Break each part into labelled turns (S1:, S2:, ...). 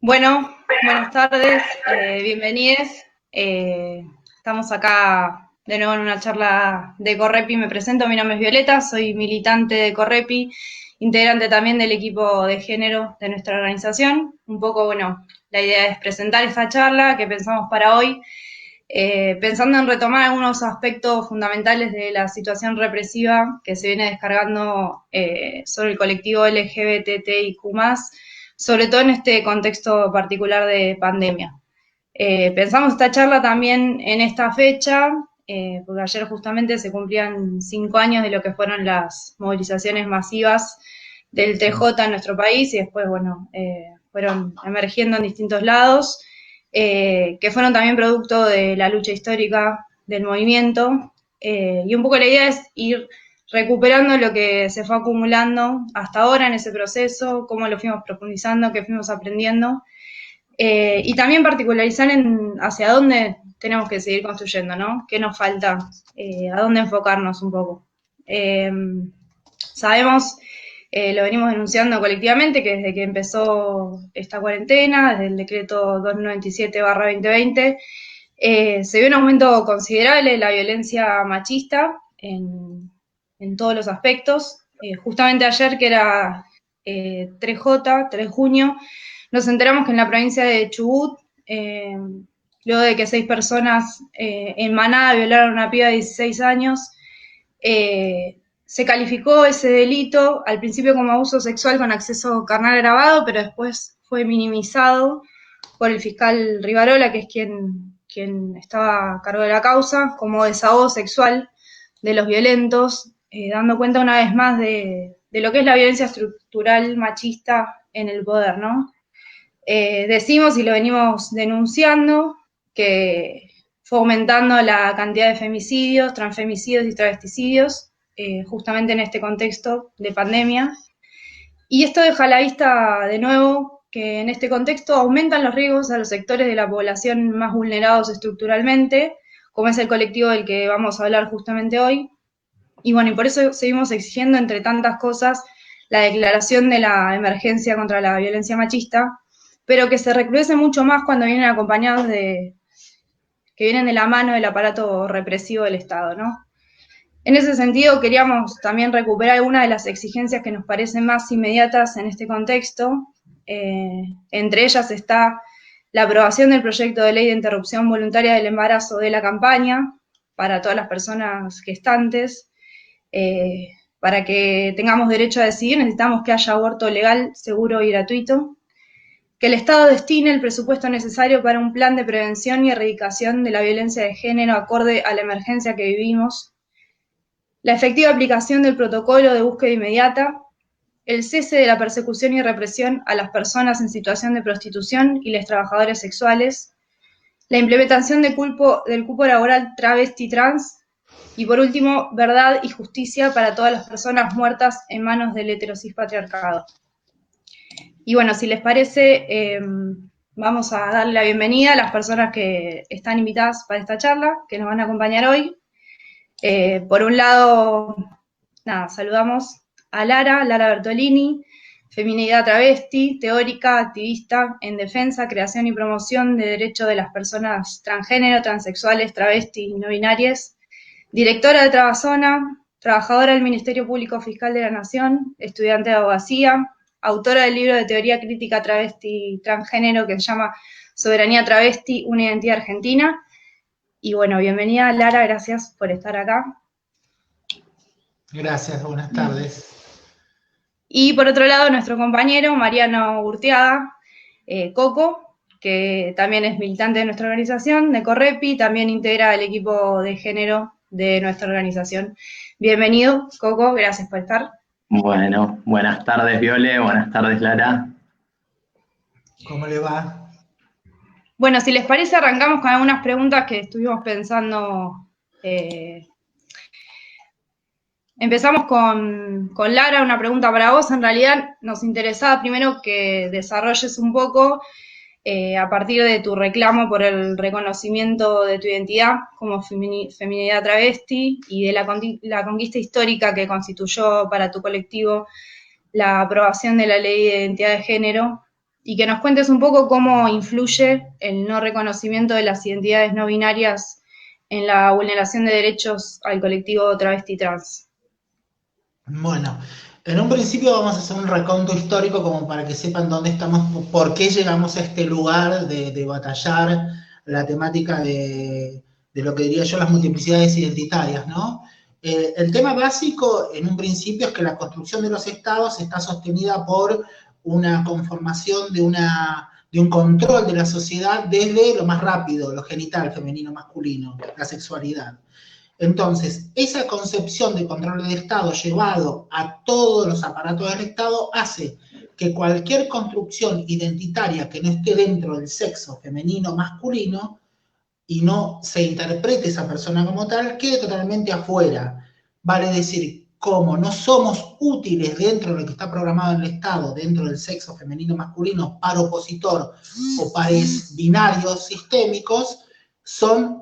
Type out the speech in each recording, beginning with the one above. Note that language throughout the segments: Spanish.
S1: Bueno, buenas tardes, bienvenidos. Estamos acá de nuevo en una charla de Correpi. Me presento, mi nombre es Violeta, soy militante de Correpi, integrante también del equipo de género de nuestra organización. Un poco, bueno, la idea es presentar esta charla que pensamos para hoy, pensando en retomar algunos aspectos fundamentales de la situación represiva que se viene descargando sobre el colectivo LGBTIQ+, sobre todo en este contexto particular de pandemia. Pensamos esta charla también en esta fecha, porque ayer justamente se cumplían 5 años de lo que fueron las movilizaciones masivas del TJ en nuestro país y después, bueno, fueron emergiendo en distintos lados, que fueron también producto de la lucha histórica del movimiento. Y un poco la idea es ir recuperando lo que se fue acumulando hasta ahora en ese proceso, cómo lo fuimos profundizando, qué fuimos aprendiendo, y también particularizar en hacia dónde tenemos que seguir construyendo, ¿no? ¿Qué nos falta? A dónde enfocarnos un poco. Sabemos, lo venimos denunciando colectivamente, que desde que empezó esta cuarentena, desde el decreto 297/2020, se vio un aumento considerable de la violencia machista en todos los aspectos. Justamente ayer, que era 3J, 3 de junio, nos enteramos que en la provincia de Chubut, luego de que 6 personas en manada violaron a una piba de 16 años, se calificó ese delito al principio como abuso sexual con acceso carnal grabado, pero después fue minimizado por el fiscal Rivarola, que es quien estaba a cargo de la causa, como desahogo sexual de los violentos, dando cuenta una vez más de lo que es la violencia estructural machista en el poder, ¿no? Decimos y lo venimos denunciando que fue aumentando la cantidad de femicidios, transfemicidios y travesticidios, justamente en este contexto de pandemia. Y esto deja a la vista de nuevo que en este contexto aumentan los riesgos a los sectores de la población más vulnerados estructuralmente, como es el colectivo del que vamos a hablar justamente hoy. Y bueno, y por eso seguimos exigiendo, entre tantas cosas, la declaración de la emergencia contra la violencia machista, pero que se recrudece mucho más cuando vienen acompañados que vienen de la mano del aparato represivo del Estado, ¿no? En ese sentido, queríamos también recuperar algunas de las exigencias que nos parecen más inmediatas en este contexto. Entre ellas está la aprobación del proyecto de ley de interrupción voluntaria del embarazo de la campaña para todas las personas gestantes. Para que tengamos derecho a decidir, necesitamos que haya aborto legal, seguro y gratuito. Que el Estado destine el presupuesto necesario para un plan de prevención y erradicación de la violencia de género acorde a la emergencia que vivimos. La efectiva aplicación del protocolo de búsqueda inmediata, el cese de la persecución y represión a las personas en situación de prostitución y los trabajadores sexuales, la implementación del cupo laboral travesti trans y, por último, verdad y justicia para todas las personas muertas en manos del heterosis patriarcado. Y bueno, si les parece, vamos a darle la bienvenida a las personas que están invitadas para esta charla, que nos van a acompañar hoy. Por un lado, nada, saludamos a Lara Bertolini, feminidad travesti, teórica, activista en defensa, creación y promoción de derechos de las personas transgénero, transexuales, travesti y no binarias, directora de Trabazona, trabajadora del Ministerio Público Fiscal de la Nación, estudiante de abogacía, autora del libro de teoría crítica travesti y transgénero que se llama Soberanía Travesti, una identidad argentina. Y bueno, bienvenida Lara, gracias por estar acá.
S2: Gracias, buenas tardes.
S1: Y por otro lado, nuestro compañero Mariano Urteaga, Coco, que también es militante de nuestra organización, de Correpi, también integra el equipo de género de nuestra organización. Bienvenido, Coco, gracias por estar.
S3: Bueno, buenas tardes, Viole, buenas tardes, Lara.
S2: ¿Cómo le va?
S1: Bueno, si les parece, arrancamos con algunas preguntas que estuvimos pensando. Empezamos con Lara, una pregunta para vos. En realidad nos interesaba primero que desarrolles un poco a partir de tu reclamo por el reconocimiento de tu identidad como feminidad travesti y de la conquista histórica que constituyó para tu colectivo la aprobación de la ley de identidad de género. y que nos cuentes un poco cómo influye el no reconocimiento de las identidades no binarias en la vulneración de derechos al colectivo travesti trans.
S2: Bueno, en un principio vamos a hacer un reconto histórico como para que sepan dónde estamos, por qué llegamos a este lugar de batallar la temática de lo que diría yo las multiplicidades identitarias, ¿no? El tema básico en un principio es que la construcción de los estados está sostenida por una conformación de un control de la sociedad desde lo más rápido, lo genital, femenino, masculino, la sexualidad. Entonces, esa concepción de control del Estado llevado a todos los aparatos del Estado hace que cualquier construcción identitaria que no esté dentro del sexo femenino o masculino y no se interprete esa persona como tal, quede totalmente afuera. Vale decir, como no somos útiles dentro de lo que está programado en el Estado, dentro del sexo femenino o masculino, par opositor o pares binarios sistémicos, son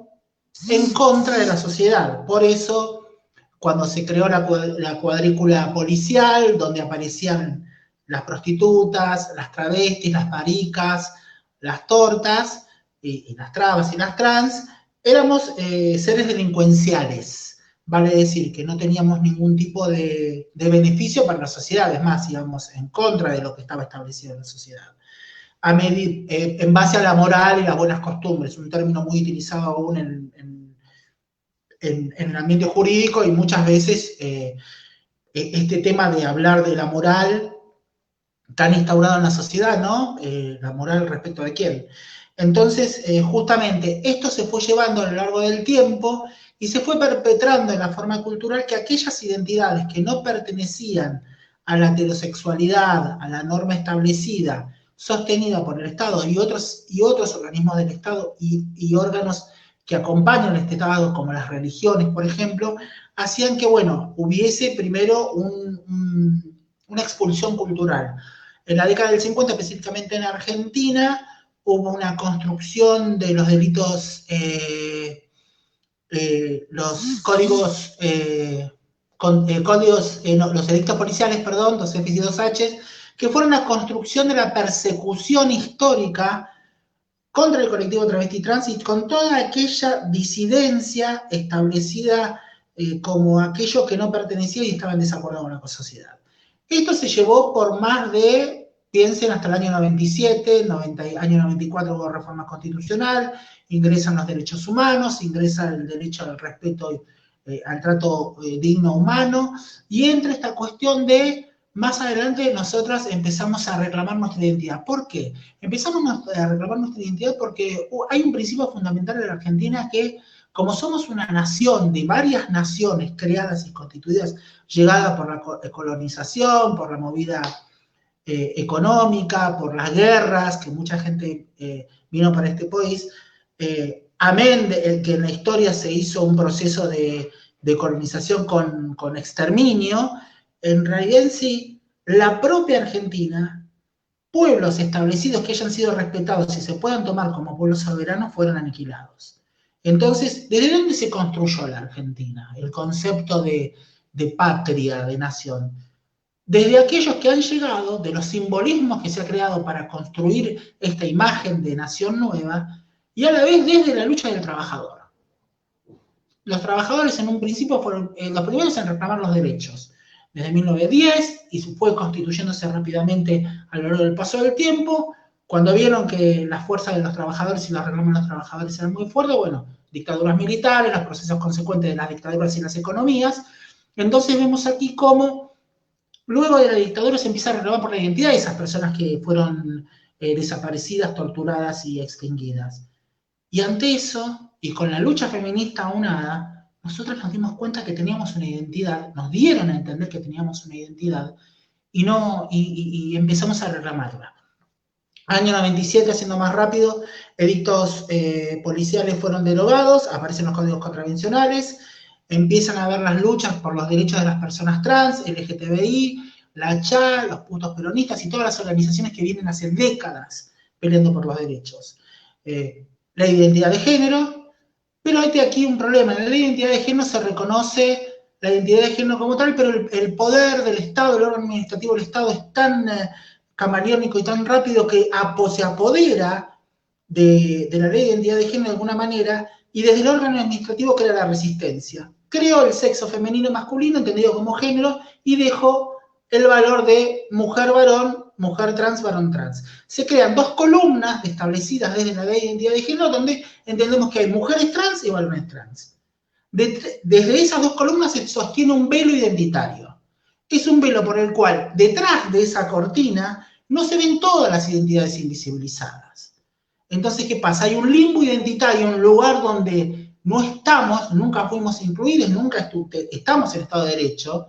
S2: en contra de la sociedad. Por eso, cuando se creó la cuadrícula policial, donde aparecían las prostitutas, las travestis, las maricas, las tortas, y las trabas y las trans, éramos seres delincuenciales. Vale decir que no teníamos ningún tipo de beneficio para la sociedad, es más, íbamos en contra de lo que estaba establecido en la sociedad. En base a la moral y las buenas costumbres, un término muy utilizado aún en el ambiente jurídico, y muchas veces este tema de hablar de la moral tan instaurado en la sociedad, ¿no? La moral respecto de quién. Entonces, justamente, esto se fue llevando a lo largo del tiempo y se fue perpetrando en la forma cultural que aquellas identidades que no pertenecían a la heterosexualidad, a la norma establecida, sostenida por el Estado y otros organismos del Estado y órganos que acompañan este Estado, como las religiones, por ejemplo, hacían que, bueno, hubiese primero una expulsión cultural. En la década del 50, específicamente en Argentina, hubo una construcción de los delitos, los códigos, los delitos policiales, perdón, 2F y 2H, que fueron una construcción de la persecución histórica contra el colectivo travesti trans y con toda aquella disidencia establecida como aquello que no pertenecía y estaba en desacuerdo con la sociedad. Esto se llevó por más de, piensen, hasta el año 97, año 94 hubo reforma constitucional, ingresan los derechos humanos, ingresa el derecho al respeto, al trato digno humano, y entra esta cuestión de, más adelante nosotras empezamos a reclamar nuestra identidad. ¿Por qué? Empezamos a reclamar nuestra identidad porque hay un principio fundamental en la Argentina que, como somos una nación de varias naciones creadas y constituidas, llegada por la colonización, por la movida económica, por las guerras, que mucha gente vino para este país, amén de que en la historia se hizo un proceso de colonización con exterminio, en realidad en sí, la propia Argentina, pueblos establecidos que hayan sido respetados y se puedan tomar como pueblos soberanos, fueron aniquilados. Entonces, ¿desde dónde se construyó la Argentina? El concepto de patria, de nación. Desde aquellos que han llegado, de los simbolismos que se ha creado para construir esta imagen de nación nueva, y a la vez desde la lucha del trabajador. Los trabajadores en un principio fueron los primeros en reclamar los derechos. Desde 1910, y fue constituyéndose rápidamente a lo largo del paso del tiempo. Cuando vieron que las fuerzas de los trabajadores y los reclamos de los trabajadores eran muy fuertes, bueno, dictaduras militares, los procesos consecuentes de las dictaduras y las economías. Entonces vemos aquí cómo, luego de la dictadura, se empieza a reclamar por la identidad de esas personas que fueron desaparecidas, torturadas y extinguidas. Y ante eso, y con la lucha feminista aunada, nosotros nos dimos cuenta que teníamos una identidad, nos dieron a entender que teníamos una identidad, y empezamos a reclamarla. Año 97, haciendo más rápido, edictos policiales fueron derogados, aparecen los códigos contravencionales, empiezan a haber las luchas por los derechos de las personas trans, LGTBI, la CHA, los putos peronistas y todas las organizaciones que vienen hace décadas peleando por los derechos. La identidad de género, pero hay aquí un problema. En la identidad de género se reconoce la identidad de género como tal, pero el poder del Estado, el órgano administrativo del Estado es tan camaleónico y tan rápido que se apodera de la ley de identidad de género de alguna manera, y desde el órgano administrativo crea la resistencia. Creó el sexo femenino masculino, entendido como género, y dejó el valor de mujer-varón, mujer-trans, varón-trans. Se crean dos columnas establecidas desde la ley de identidad de género, donde entendemos que hay mujeres trans y varones trans. Desde esas dos columnas se sostiene un velo identitario. Es un velo por el cual, detrás de esa cortina, no se ven todas las identidades invisibilizadas. Entonces, ¿qué pasa? Hay un limbo identitario, un lugar donde no estamos, nunca fuimos incluidos, nunca estamos en Estado de Derecho,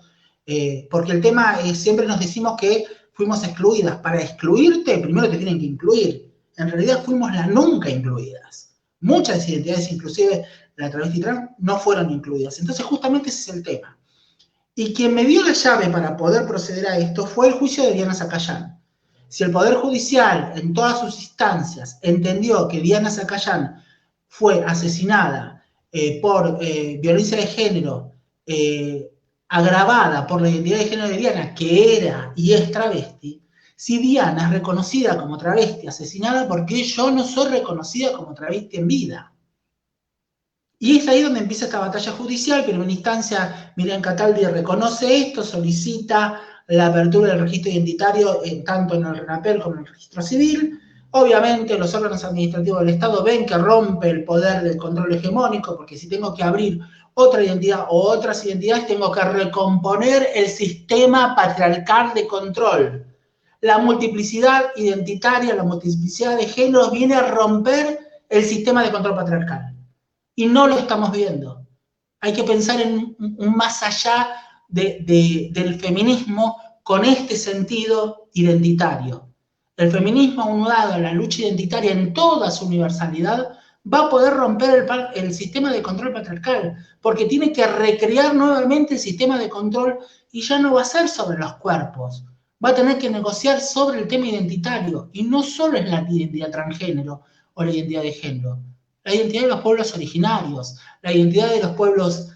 S2: porque el tema es, siempre nos decimos que fuimos excluidas. Para excluirte, primero te tienen que incluir. En realidad fuimos las nunca incluidas. Muchas identidades, inclusive la travesti trans, no fueron incluidas. Entonces, justamente ese es el tema. Y quien me dio la llave para poder proceder a esto fue el juicio de Diana Zacayán. Si el Poder Judicial, en todas sus instancias, entendió que Diana Zacayán fue asesinada por violencia de género agravada por la identidad de género de Diana, que era y es travesti, si Diana es reconocida como travesti asesinada, ¿por qué yo no soy reconocida como travesti en vida? Y es ahí donde empieza esta batalla judicial. Pero en instancia Miriam Cataldi reconoce esto, solicita la apertura del registro identitario tanto en el RENAPEL como en el registro civil. Obviamente los órganos administrativos del Estado ven que rompe el poder del control hegemónico, porque si tengo que abrir otra identidad o otras identidades, tengo que recomponer el sistema patriarcal de control. La multiplicidad identitaria, la multiplicidad de géneros viene a romper el sistema de control patriarcal. Y no lo estamos viendo. Hay que pensar en un más allá del feminismo con este sentido identitario. El feminismo, unado a la lucha identitaria en toda su universalidad, va a poder romper el sistema de control patriarcal, porque tiene que recrear nuevamente el sistema de control, y ya no va a ser sobre los cuerpos. Va a tener que negociar sobre el tema identitario, y no solo es la identidad transgénero o la identidad de género. La identidad de los pueblos originarios, la identidad de los pueblos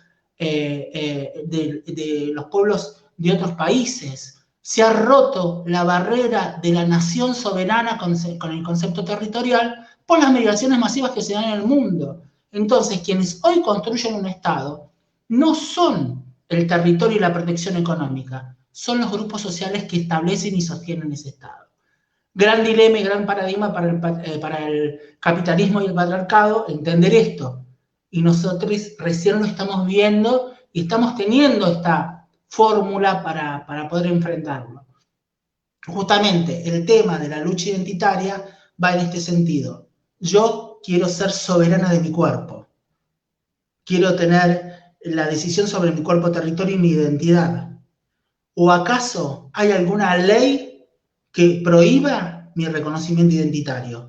S2: los pueblos de otros países. Se ha roto la barrera de la nación soberana con el concepto territorial por las migraciones masivas que se dan en el mundo. Entonces, quienes hoy construyen un Estado no son el territorio y la protección económica, son los grupos sociales que establecen y sostienen ese Estado. Gran dilema y gran paradigma para el capitalismo y el patriarcado, entender esto. Y nosotros recién lo estamos viendo y estamos teniendo esta fórmula para poder enfrentarlo. Justamente el tema de la lucha identitaria va en este sentido. Yo quiero ser soberana de mi cuerpo. Quiero tener la decisión sobre mi cuerpo, territorio y mi identidad. ¿O acaso hay alguna ley que prohíba mi reconocimiento identitario?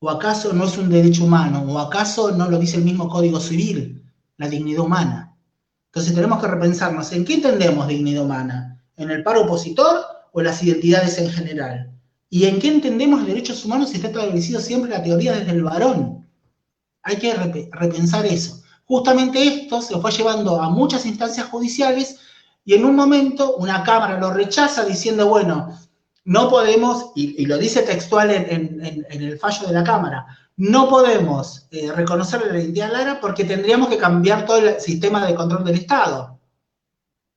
S2: ¿O acaso no es un derecho humano? ¿O acaso no lo dice el mismo Código Civil, la dignidad humana? Entonces tenemos que repensarnos, ¿en qué entendemos dignidad humana? ¿En el paro opositor o en las identidades en general? ¿Y en qué entendemos derechos humanos si está establecido siempre la teoría desde el varón? Hay que repensar eso. Justamente esto se fue llevando a muchas instancias judiciales, y en un momento una Cámara lo rechaza diciendo, bueno, no podemos, y lo dice textual en el fallo de la Cámara, no podemos reconocer la identidad de Lara porque tendríamos que cambiar todo el sistema de control del Estado.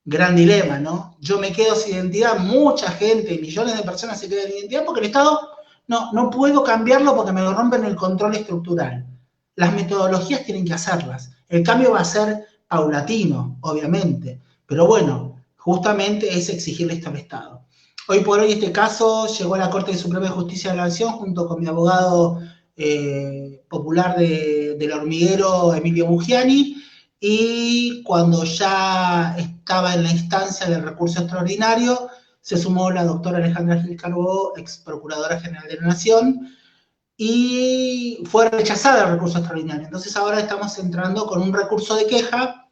S2: Gran dilema, ¿no? Yo me quedo sin identidad, mucha gente, millones de personas se quedan sin identidad porque el Estado no puedo cambiarlo porque me lo rompen el control estructural. Las metodologías tienen que hacerlas. El cambio va a ser paulatino, obviamente, pero bueno, justamente es exigirle esto al Estado. Hoy por hoy este caso llegó a la Corte Suprema de Justicia de la Nación junto con mi abogado popular del Hormiguero, Emilio Buggiani, y cuando ya estaba en la instancia del recurso extraordinario, se sumó la doctora Alejandra Gil Carbó, ex Procuradora General de la Nación, y fue rechazada el recurso extraordinario. Entonces ahora estamos entrando con un recurso de queja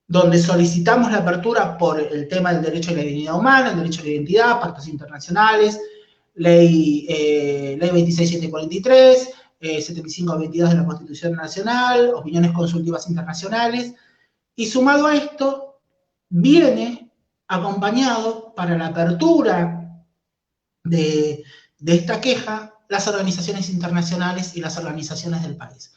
S2: donde solicitamos la apertura por el tema del derecho a la dignidad humana, el derecho a la identidad, pactos internacionales, ley 26743, 7522 de la Constitución Nacional, opiniones consultivas internacionales, y sumado a esto, viene acompañado para la apertura de esta queja las organizaciones internacionales y las organizaciones del país.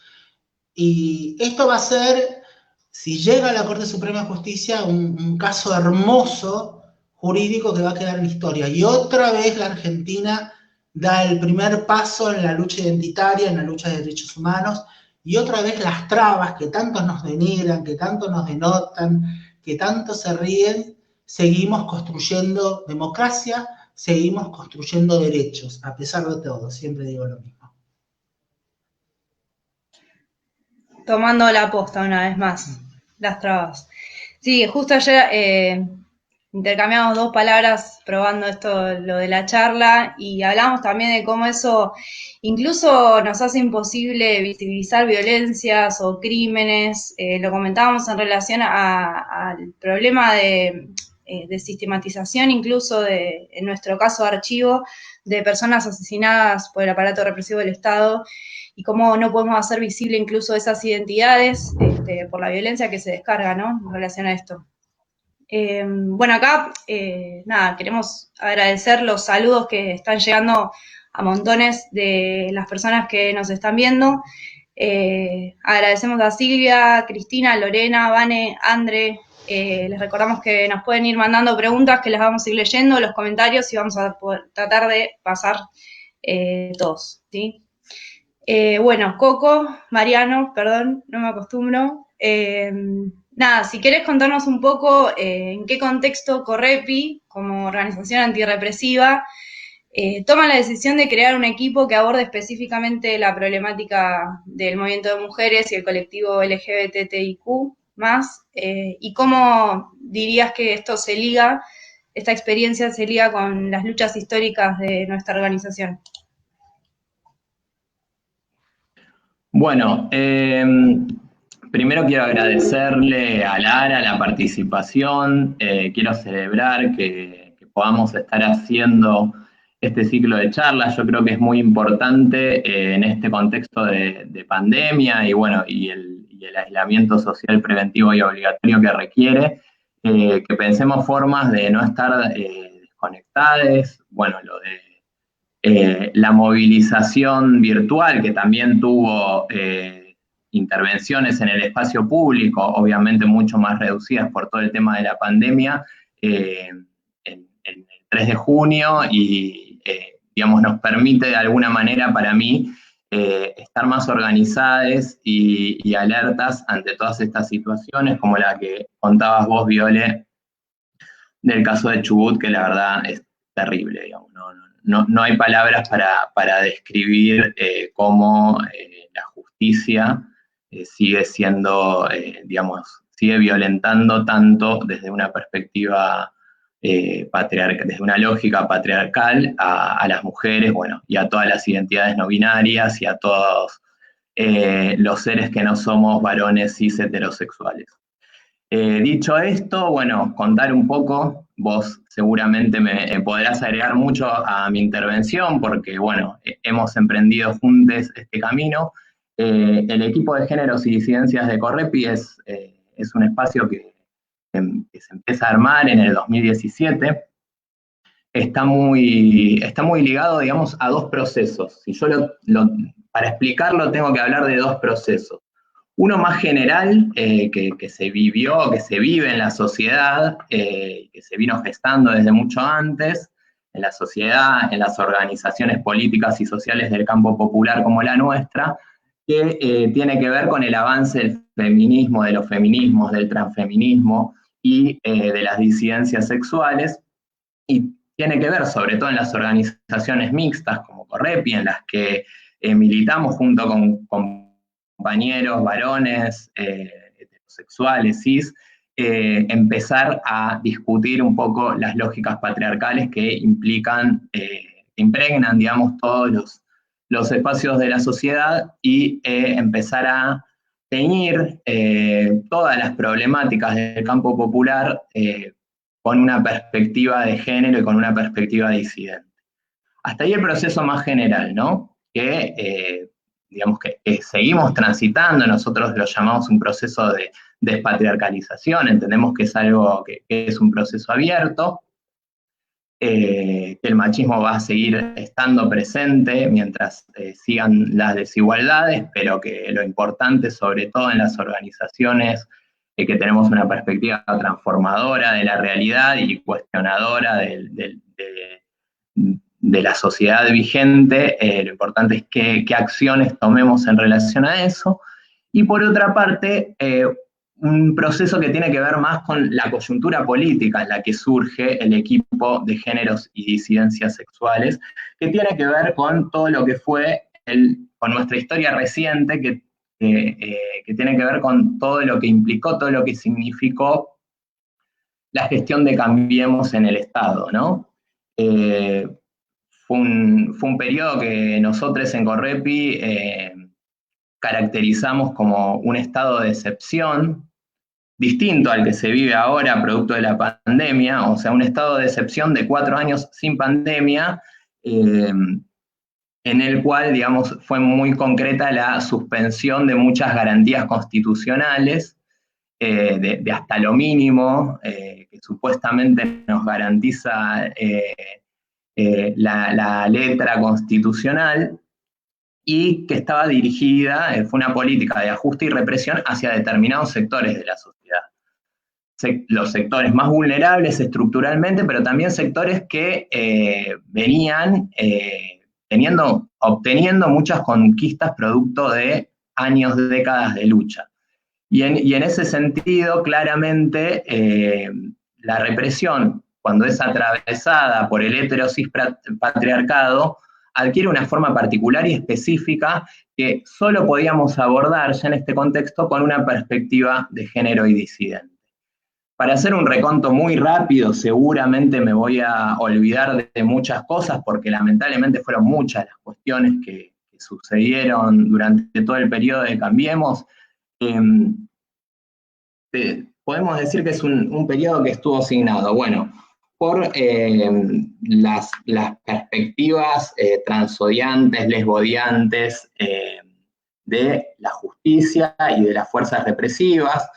S2: Y esto va a ser, si llega a la Corte Suprema de Justicia, un caso hermoso jurídico que va a quedar en la historia. Y otra vez la Argentina da el primer paso en la lucha identitaria, en la lucha de derechos humanos, y otra vez las trabas que tanto nos denigran, que tanto nos denotan, que tanto se ríen, seguimos construyendo democracia, seguimos construyendo derechos, a pesar de todo, siempre digo lo mismo.
S1: Tomando la posta una vez más, las trabas. Sí, justo ayer intercambiamos 2 palabras probando esto, lo de la charla, y hablamos también de cómo eso incluso nos hace imposible visibilizar violencias o crímenes. Lo comentábamos en relación al problema de sistematización, incluso en nuestro caso de archivo, de personas asesinadas por el aparato represivo del Estado, y cómo no podemos hacer visible incluso esas identidades por la violencia que se descarga, ¿no?, en relación a esto. Bueno, acá, nada, queremos agradecer los saludos que están llegando a montones de las personas que nos están viendo. Agradecemos a Silvia, Cristina, Lorena, Vane, Andre. Les recordamos que nos pueden ir mandando preguntas que las vamos a ir leyendo, los comentarios, y vamos a tratar de pasar todos, ¿sí? Bueno, Coco, Mariano, perdón, no me acostumbro. Nada, si querés contarnos un poco en qué contexto Correpi, como organización antirrepresiva, toma la decisión de crear un equipo que aborde específicamente la problemática del movimiento de mujeres y el colectivo LGBTIQ+, y cómo dirías que esta experiencia se liga con las luchas históricas de nuestra organización.
S3: Bueno, primero quiero agradecerle a Lara la participación, quiero celebrar que podamos estar haciendo este ciclo de charlas. Yo creo que es muy importante en este contexto de pandemia y bueno, y el aislamiento social preventivo y obligatorio que requiere, que pensemos formas de no estar desconectadas. Bueno, lo de la movilización virtual, que también tuvo intervenciones en el espacio público, obviamente mucho más reducidas por todo el tema de la pandemia, en el 3 de junio, y digamos, nos permite de alguna manera, para mí, estar más organizadas y alertas ante todas estas situaciones, como la que contabas vos, Viole, del caso de Chubut, que la verdad es terrible, digamos. No hay palabras para describir cómo la justicia sigue siendo, digamos, sigue violentando tanto desde una perspectiva patriarcal, desde una lógica patriarcal a las mujeres, bueno, y a todas las identidades no binarias y a todos los seres que no somos varones cis heterosexuales. Dicho esto, bueno, contar un poco, vos seguramente me podrás agregar mucho a mi intervención, porque bueno, hemos emprendido juntos este camino. El equipo de géneros y disidencias de Correpi es un espacio que se empieza a armar en el 2017. Está muy ligado, digamos, a 2 procesos. Si yo para explicarlo tengo que hablar de 2 procesos. Uno más general, que se vivió, que se vive en la sociedad, que se vino gestando desde mucho antes, en la sociedad, en las organizaciones políticas y sociales del campo popular como la nuestra, que tiene que ver con el avance del feminismo, de los feminismos, del transfeminismo y de las disidencias sexuales, y tiene que ver sobre todo en las organizaciones mixtas como Correpi, en las que militamos junto con compañeros, varones, heterosexuales, cis, empezar a discutir un poco las lógicas patriarcales que impregnan, digamos, todos los espacios de la sociedad, y empezar a teñir todas las problemáticas del campo popular con una perspectiva de género y con una perspectiva disidente. Hasta ahí el proceso más general, ¿no? Que digamos que seguimos transitando, nosotros lo llamamos un proceso de despatriarcalización, entendemos que es algo que es un proceso abierto. que el machismo va a seguir estando presente mientras sigan las desigualdades, pero que lo importante, sobre todo en las organizaciones, que tenemos una perspectiva transformadora de la realidad y cuestionadora de la sociedad vigente, lo importante es qué acciones tomemos en relación a eso. Y por otra parte, un proceso que tiene que ver más con la coyuntura política en la que surge el equipo de géneros y disidencias sexuales, que tiene que ver con todo lo que fue, con nuestra historia reciente, que tiene que ver con todo lo que implicó, todo lo que significó la gestión de Cambiemos en el Estado, ¿no? Fue un periodo que nosotros en Correpi caracterizamos como un estado de excepción, distinto al que se vive ahora producto de la pandemia, o sea, un estado de excepción de 4 años sin pandemia, en el cual, digamos, fue muy concreta la suspensión de muchas garantías constitucionales, de hasta lo mínimo, que supuestamente nos garantiza la letra constitucional, y que estaba dirigida, fue una política de ajuste y represión hacia determinados sectores de la sociedad. Los sectores más vulnerables estructuralmente, pero también sectores que venían obteniendo muchas conquistas producto de años, décadas de lucha. Y en ese sentido, claramente, la represión, cuando es atravesada por el heterosis patriarcado, adquiere una forma particular y específica que solo podíamos abordar ya en este contexto con una perspectiva de género y disidente. Para hacer un reconto muy rápido, seguramente me voy a olvidar de muchas cosas, porque lamentablemente fueron muchas las cuestiones que sucedieron durante todo el periodo de Cambiemos. Podemos decir que es un periodo que estuvo asignado, bueno, por las perspectivas transodiantes, lesbodiantes de la justicia y de las fuerzas represivas.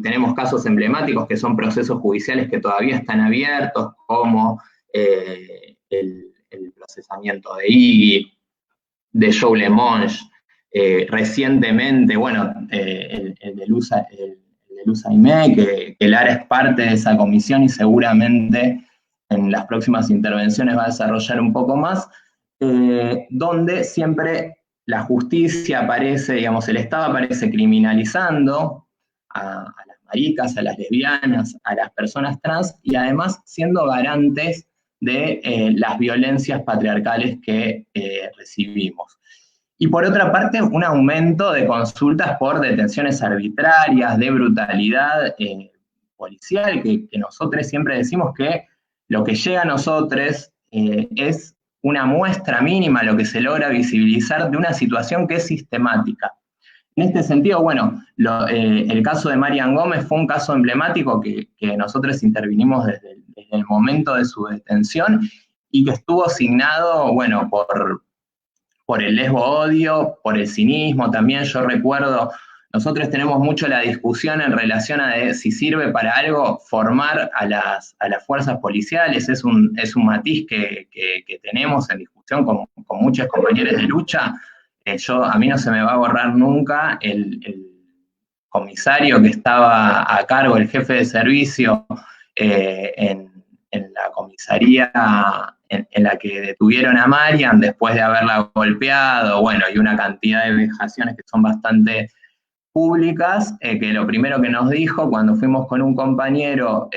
S3: Tenemos casos emblemáticos que son procesos judiciales que todavía están abiertos, como el procesamiento de Iggy, de Joe Lemonge, recientemente, bueno, el de Luz Aimé, que Lara es parte de esa comisión y seguramente en las próximas intervenciones va a desarrollar un poco más, donde siempre la justicia aparece, digamos, el Estado aparece criminalizando a las maricas, a las lesbianas, a las personas trans, y además siendo garantes de las violencias patriarcales que recibimos. Y por otra parte, un aumento de consultas por detenciones arbitrarias, de brutalidad policial, que nosotros siempre decimos que lo que llega a nosotros es una muestra mínima, lo que se logra visibilizar de una situación que es sistemática. En este sentido, bueno, el caso de Marian Gómez fue un caso emblemático que nosotros intervinimos desde el momento de su detención y que estuvo asignado, bueno, por el lesbo-odio, por el cinismo también. Yo recuerdo, nosotros tenemos mucho la discusión en relación a si sirve para algo formar a las fuerzas policiales, es un matiz que tenemos en discusión con muchos compañeros de lucha. A mí no se me va a borrar nunca el comisario que estaba a cargo, el jefe de servicio en la comisaría en la que detuvieron a Marian después de haberla golpeado, bueno, y una cantidad de vejaciones que son bastante públicas, que lo primero que nos dijo cuando fuimos con un compañero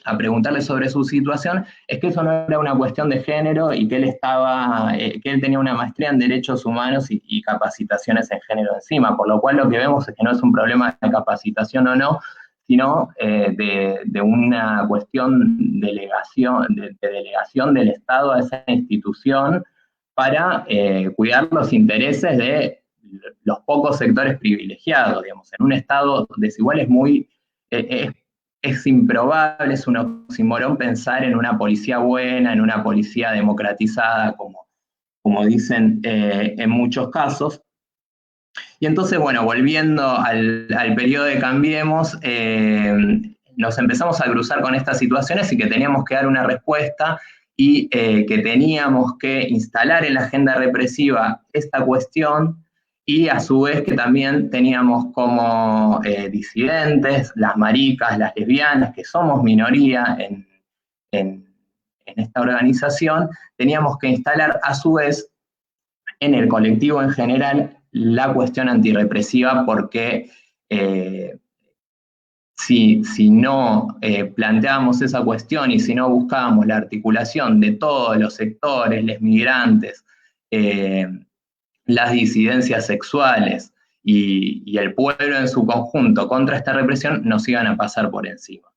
S3: a preguntarle sobre su situación es que eso no era una cuestión de género y que él tenía una maestría en derechos humanos y capacitaciones en género encima, por lo cual lo que vemos es que no es un problema de capacitación o no, sino de una cuestión de delegación del Estado a esa institución para cuidar los intereses de los pocos sectores privilegiados. Digamos, en un Estado desigual es improbable, es un oxímoron pensar en una policía buena, en una policía democratizada, como dicen en muchos casos. Y entonces, bueno, volviendo al periodo de Cambiemos, nos empezamos a cruzar con estas situaciones y que teníamos que dar una respuesta y que teníamos que instalar en la agenda represiva esta cuestión y a su vez que también teníamos como disidentes, las maricas, las lesbianas, que somos minoría en esta organización, teníamos que instalar a su vez en el colectivo en general la cuestión antirrepresiva porque si no planteábamos esa cuestión y si no buscábamos la articulación de todos los sectores, los migrantes, las disidencias sexuales y el pueblo en su conjunto contra esta represión, nos iban a pasar por encima.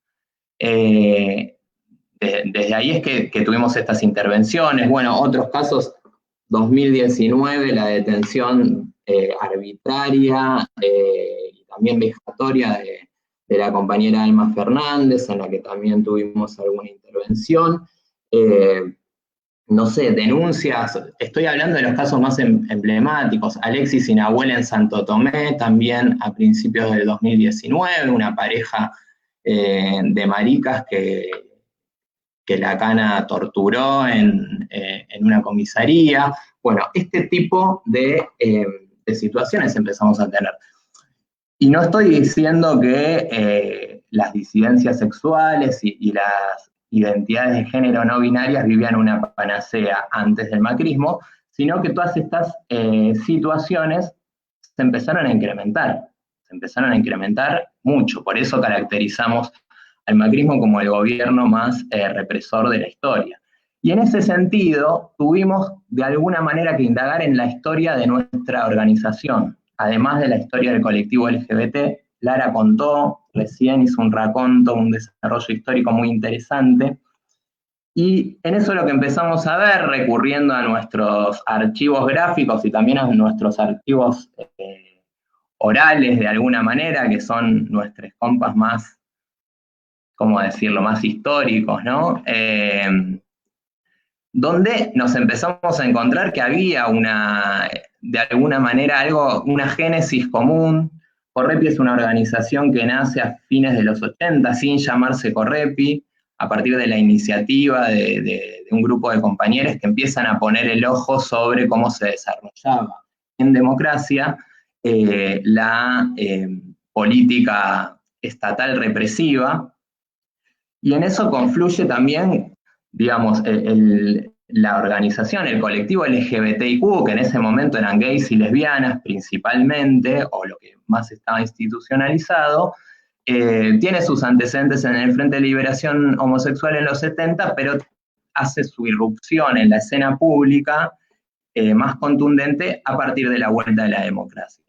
S3: Desde ahí es que tuvimos estas intervenciones. Bueno, otros casos, 2019, la detención arbitraria y también vejatoria de la compañera Alma Fernández, en la que también tuvimos alguna intervención. No sé, denuncias, estoy hablando de los casos más emblemáticos, Alexis y Nahuel en Santo Tomé, también a principios del 2019, una pareja de maricas que la cana torturó en una comisaría. Bueno, este tipo de situaciones empezamos a tener. Y no estoy diciendo que las disidencias sexuales y las identidades de género no binarias vivían una panacea antes del macrismo, sino que todas estas situaciones se empezaron a incrementar mucho. Por eso caracterizamos al macrismo como el gobierno más represor de la historia. Y en ese sentido, tuvimos de alguna manera que indagar en la historia de nuestra organización, además de la historia del colectivo LGBT. Lara contó, recién hizo un raconto, un desarrollo histórico muy interesante, y en eso lo que empezamos a ver, recurriendo a nuestros archivos gráficos y también a nuestros archivos orales de alguna manera, que son nuestros compas más, ¿cómo decirlo?, más históricos, ¿no? Donde nos empezamos a encontrar que había de alguna manera una génesis común. Correpi es una organización que nace a fines de los 80, sin llamarse Correpi, a partir de la iniciativa de un grupo de compañeros que empiezan a poner el ojo sobre cómo se desarrollaba en democracia la política estatal represiva, y en eso confluye también, digamos, la organización, el colectivo LGBTIQ, que en ese momento eran gays y lesbianas principalmente, o lo que más estaba institucionalizado, tiene sus antecedentes en el Frente de Liberación Homosexual en los 70, pero hace su irrupción en la escena pública más contundente a partir de la vuelta de la democracia.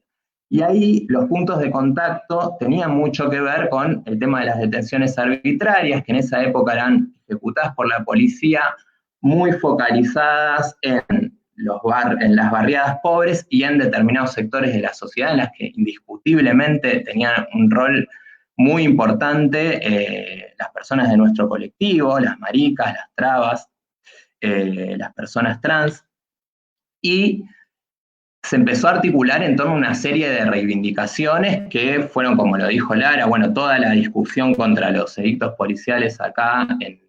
S3: Y ahí los puntos de contacto tenían mucho que ver con el tema de las detenciones arbitrarias, que en esa época eran ejecutadas por la policía, muy focalizadas en las barriadas pobres y en determinados sectores de la sociedad en las que indiscutiblemente tenían un rol muy importante las personas de nuestro colectivo, las maricas, las trabas, las personas trans, y se empezó a articular en torno a una serie de reivindicaciones que fueron, como lo dijo Lara, bueno, toda la discusión contra los edictos policiales acá en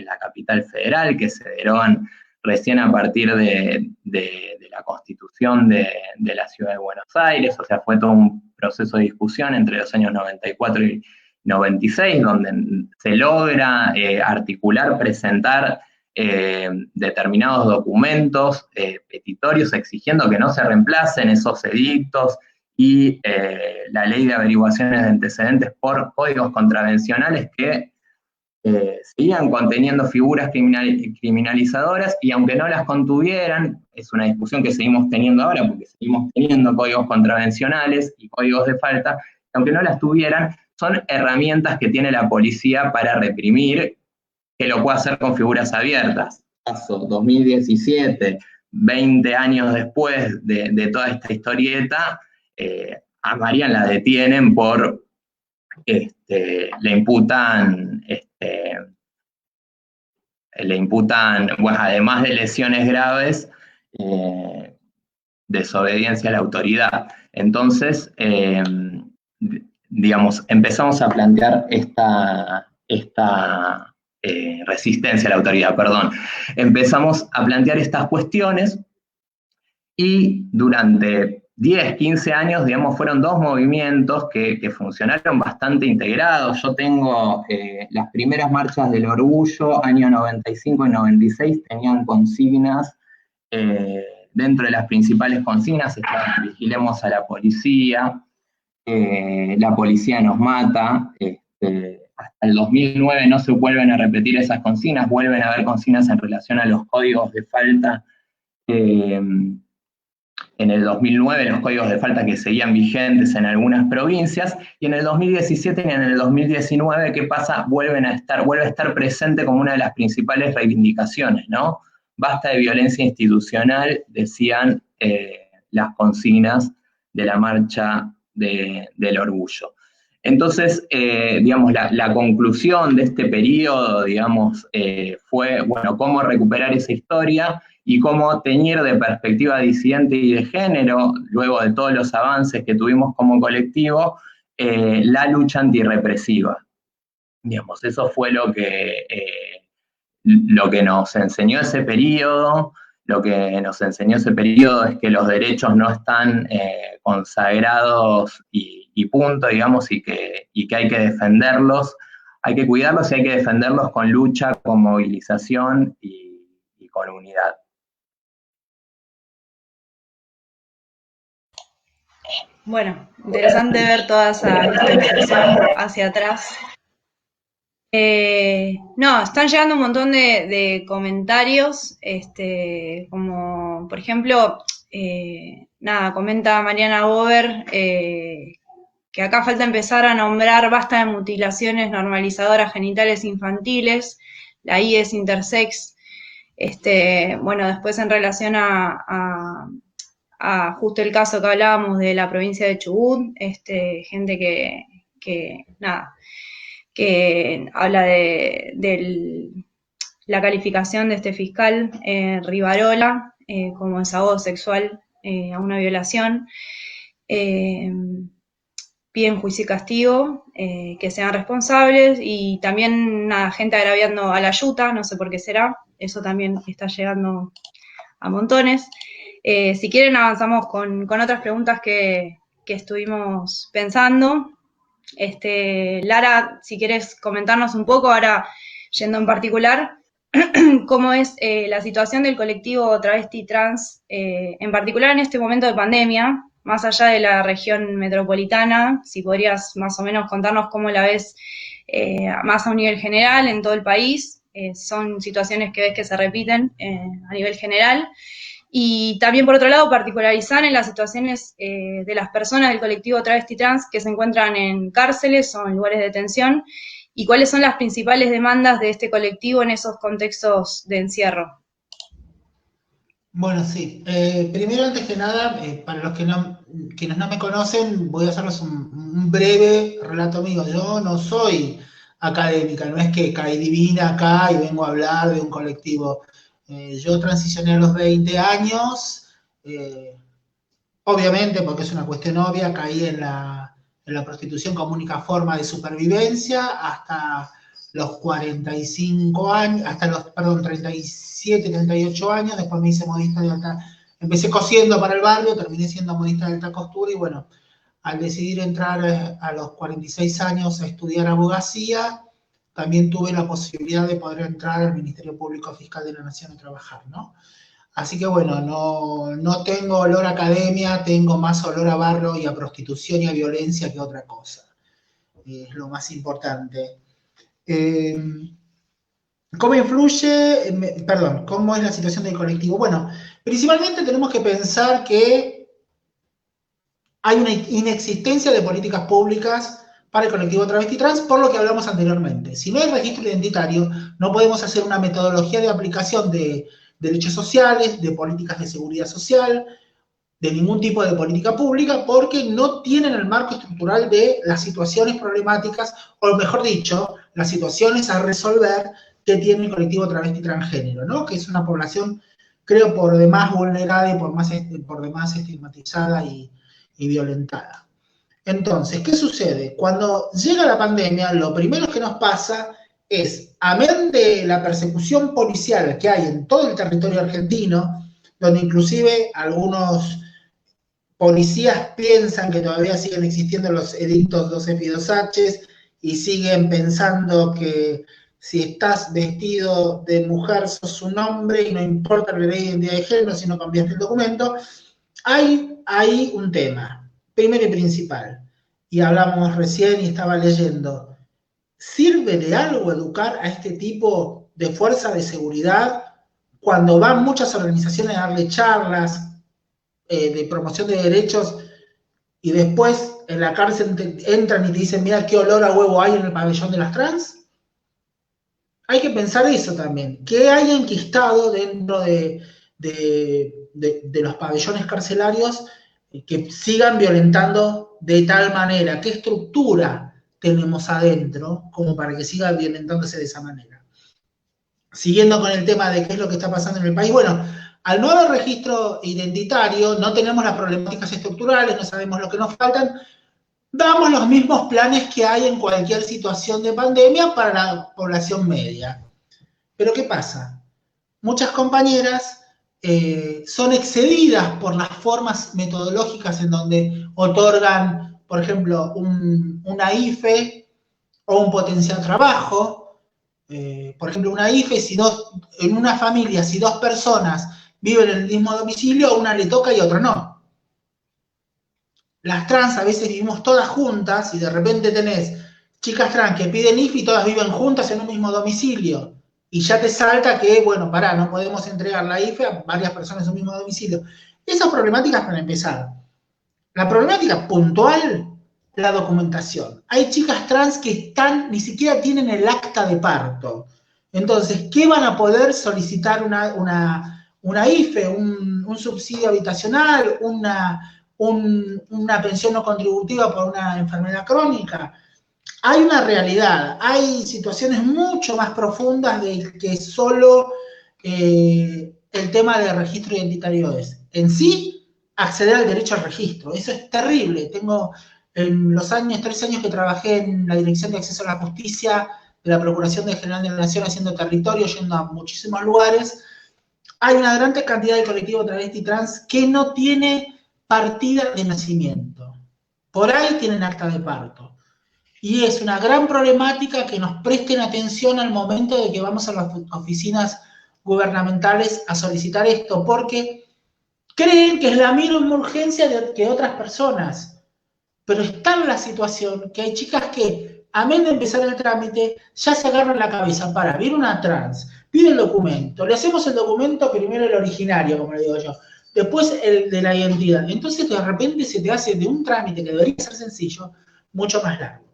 S3: la capital federal, que se derogan recién a partir de la constitución de la ciudad de Buenos Aires, o sea, fue todo un proceso de discusión entre los años 94 y 96, donde se logra articular, presentar determinados documentos petitorios exigiendo que no se reemplacen esos edictos y la ley de averiguaciones de antecedentes por códigos contravencionales que seguían conteniendo figuras criminalizadoras, y aunque no las contuvieran, es una discusión que seguimos teniendo ahora porque seguimos teniendo códigos contravencionales y códigos de falta, aunque no las tuvieran, son herramientas que tiene la policía para reprimir, que lo puede hacer con figuras abiertas. Caso 2017, 20 años después de toda esta historieta, a Marian la detienen por, le imputan, bueno, además de lesiones graves, desobediencia a la autoridad. Entonces, digamos, empezamos a plantear esta resistencia a la autoridad, perdón. Empezamos a plantear estas cuestiones y durante 10, 15 años, digamos, fueron dos movimientos que funcionaron bastante integrados. Yo tengo las primeras marchas del orgullo, año 95 y 96, tenían consignas, dentro de las principales consignas estaban vigilemos a la policía nos mata, hasta el 2009 no se vuelven a repetir esas consignas, vuelven a haber consignas en relación a los códigos de falta. En el 2009 los códigos de falta que seguían vigentes en algunas provincias, y en el 2017 y en el 2019, ¿qué pasa? Vuelve a estar presente como una de las principales reivindicaciones, ¿no? Basta de violencia institucional, decían las consignas de la marcha del orgullo. Entonces, digamos, la conclusión de este periodo, digamos, fue, bueno, cómo recuperar esa historia y cómo teñir de perspectiva disidente y de género, luego de todos los avances que tuvimos como colectivo, la lucha antirrepresiva. Digamos, eso fue lo que nos enseñó ese periodo. Lo que nos enseñó ese periodo es que los derechos no están consagrados y punto, digamos, y que hay que defenderlos, hay que cuidarlos y hay que defenderlos con lucha, con movilización y con unidad.
S1: Bueno, interesante ver toda esa historización hacia atrás. No, están llegando un montón de comentarios, como por ejemplo, comenta Mariana Bober, que acá falta empezar a nombrar basta de mutilaciones normalizadoras genitales infantiles, la I es intersex. Bueno, después en relación a justo el caso que hablábamos de la provincia de Chubut, gente que habla de la calificación de este fiscal Rivarola como desahogo sexual a una violación. Piden juicio y castigo, que sean responsables, y también gente agraviando a la yuta, no sé por qué será, eso también está llegando a montones. Si quieren avanzamos con otras preguntas que estuvimos pensando. Lara, si quieres comentarnos un poco, ahora yendo en particular, cómo es la situación del colectivo travesti trans, en particular en este momento de pandemia, más allá de la región metropolitana, si podrías más o menos contarnos cómo la ves más a un nivel general en todo el país. Son situaciones que ves que se repiten a nivel general. Y también, por otro lado, particularizar en las situaciones de las personas del colectivo travesti trans que se encuentran en cárceles o en lugares de detención, y cuáles son las principales demandas de este colectivo en esos contextos de encierro.
S2: Bueno, sí. Primero, antes que nada, para los quienes no me conocen, voy a hacerles un breve relato mío. Yo no soy académica, no es que caí divina acá y vengo a hablar de un colectivo. Yo transicioné a los 20 años, obviamente, porque es una cuestión obvia, caí en la prostitución como única forma de supervivencia hasta los 45 años, hasta los, 37, 38 años, después me hice modista de alta, empecé cosiendo para el barrio, terminé siendo modista de alta costura, y bueno, al decidir entrar a los 46 años a estudiar abogacía, también tuve la posibilidad de poder entrar al Ministerio Público Fiscal de la Nación a trabajar, ¿no? Así que bueno, no tengo olor a academia, tengo más olor a barro y a prostitución y a violencia que otra cosa. Es lo más importante. ¿Cómo influye, cómo es la situación del colectivo? Bueno, principalmente tenemos que pensar que hay una inexistencia de políticas públicas para el colectivo travesti trans, por lo que hablamos anteriormente. Si no hay registro identitario, no podemos hacer una metodología de aplicación de derechos sociales, de políticas de seguridad social, de ningún tipo de política pública, porque no tienen el marco estructural de las situaciones problemáticas, o mejor dicho, las situaciones a resolver que tiene el colectivo travesti transgénero, ¿no? Que es una población, creo, por demás vulnerada y por demás estigmatizada y violentada. Entonces, ¿qué sucede? Cuando llega la pandemia, lo primero que nos pasa es, amén de la persecución policial que hay en todo el territorio argentino, donde inclusive algunos policías piensan que todavía siguen existiendo los edictos 2F y 2H y siguen pensando que si estás vestido de mujer sos un hombre y no importa la ley de identidad de género si no cambiaste el documento. Hay un tema, primero y principal, y hablamos recién y estaba leyendo, ¿sirve de algo educar a este tipo de fuerza de seguridad cuando van muchas organizaciones a darle charlas de promoción de derechos y después en la cárcel entran y te dicen, mira qué olor a huevo hay en el pabellón de las trans? Hay que pensar eso también. ¿Qué hay enquistado dentro de los pabellones carcelarios que sigan violentando de tal manera? ¿Qué estructura tenemos adentro como para que siga violentándose de esa manera? Siguiendo con el tema de qué es lo que está pasando en el país, bueno, al no haber registro identitario, no tenemos las problemáticas estructurales, no sabemos lo que nos faltan, damos los mismos planes que hay en cualquier situación de pandemia para la población media. Pero ¿qué pasa? Muchas compañeras son excedidas por las formas metodológicas en donde otorgan, por ejemplo, una IFE o un potencial trabajo. Por ejemplo, una IFE, en una familia, si 2 personas viven en el mismo domicilio, a una le toca y a otra no. Las trans a veces vivimos todas juntas y de repente tenés chicas trans que piden IFE y todas viven juntas en un mismo domicilio. Y ya te salta que, bueno, pará, no podemos entregar la IFE a varias personas en un mismo domicilio. Esas problemáticas para empezar. La problemática puntual, la documentación. Hay chicas trans que ni siquiera tienen el acta de parto. Entonces, ¿qué van a poder solicitar una IFE, un subsidio habitacional, una pensión no contributiva por una enfermedad crónica? Hay una realidad, hay situaciones mucho más profundas de que solo el tema del registro identitario es. En sí, acceder al derecho al registro, eso es terrible. Tengo en los 3 años que trabajé en la Dirección de Acceso a la Justicia de la Procuración General de la Nación haciendo territorio, yendo a muchísimos lugares, hay una gran cantidad de colectivo travesti trans que no tiene partida de nacimiento. Por ahí tienen acta de parto. Y es una gran problemática que nos presten atención al momento de que vamos a las oficinas gubernamentales a solicitar esto, porque creen que es la misma urgencia que otras personas. Pero está en la situación que hay chicas que, amén de empezar el trámite, ya se agarran la cabeza para, viene una trans, pide el documento, le hacemos el documento primero el originario, como le digo yo, después el de la identidad. Entonces de repente se te hace de un trámite que debería ser sencillo, mucho más largo.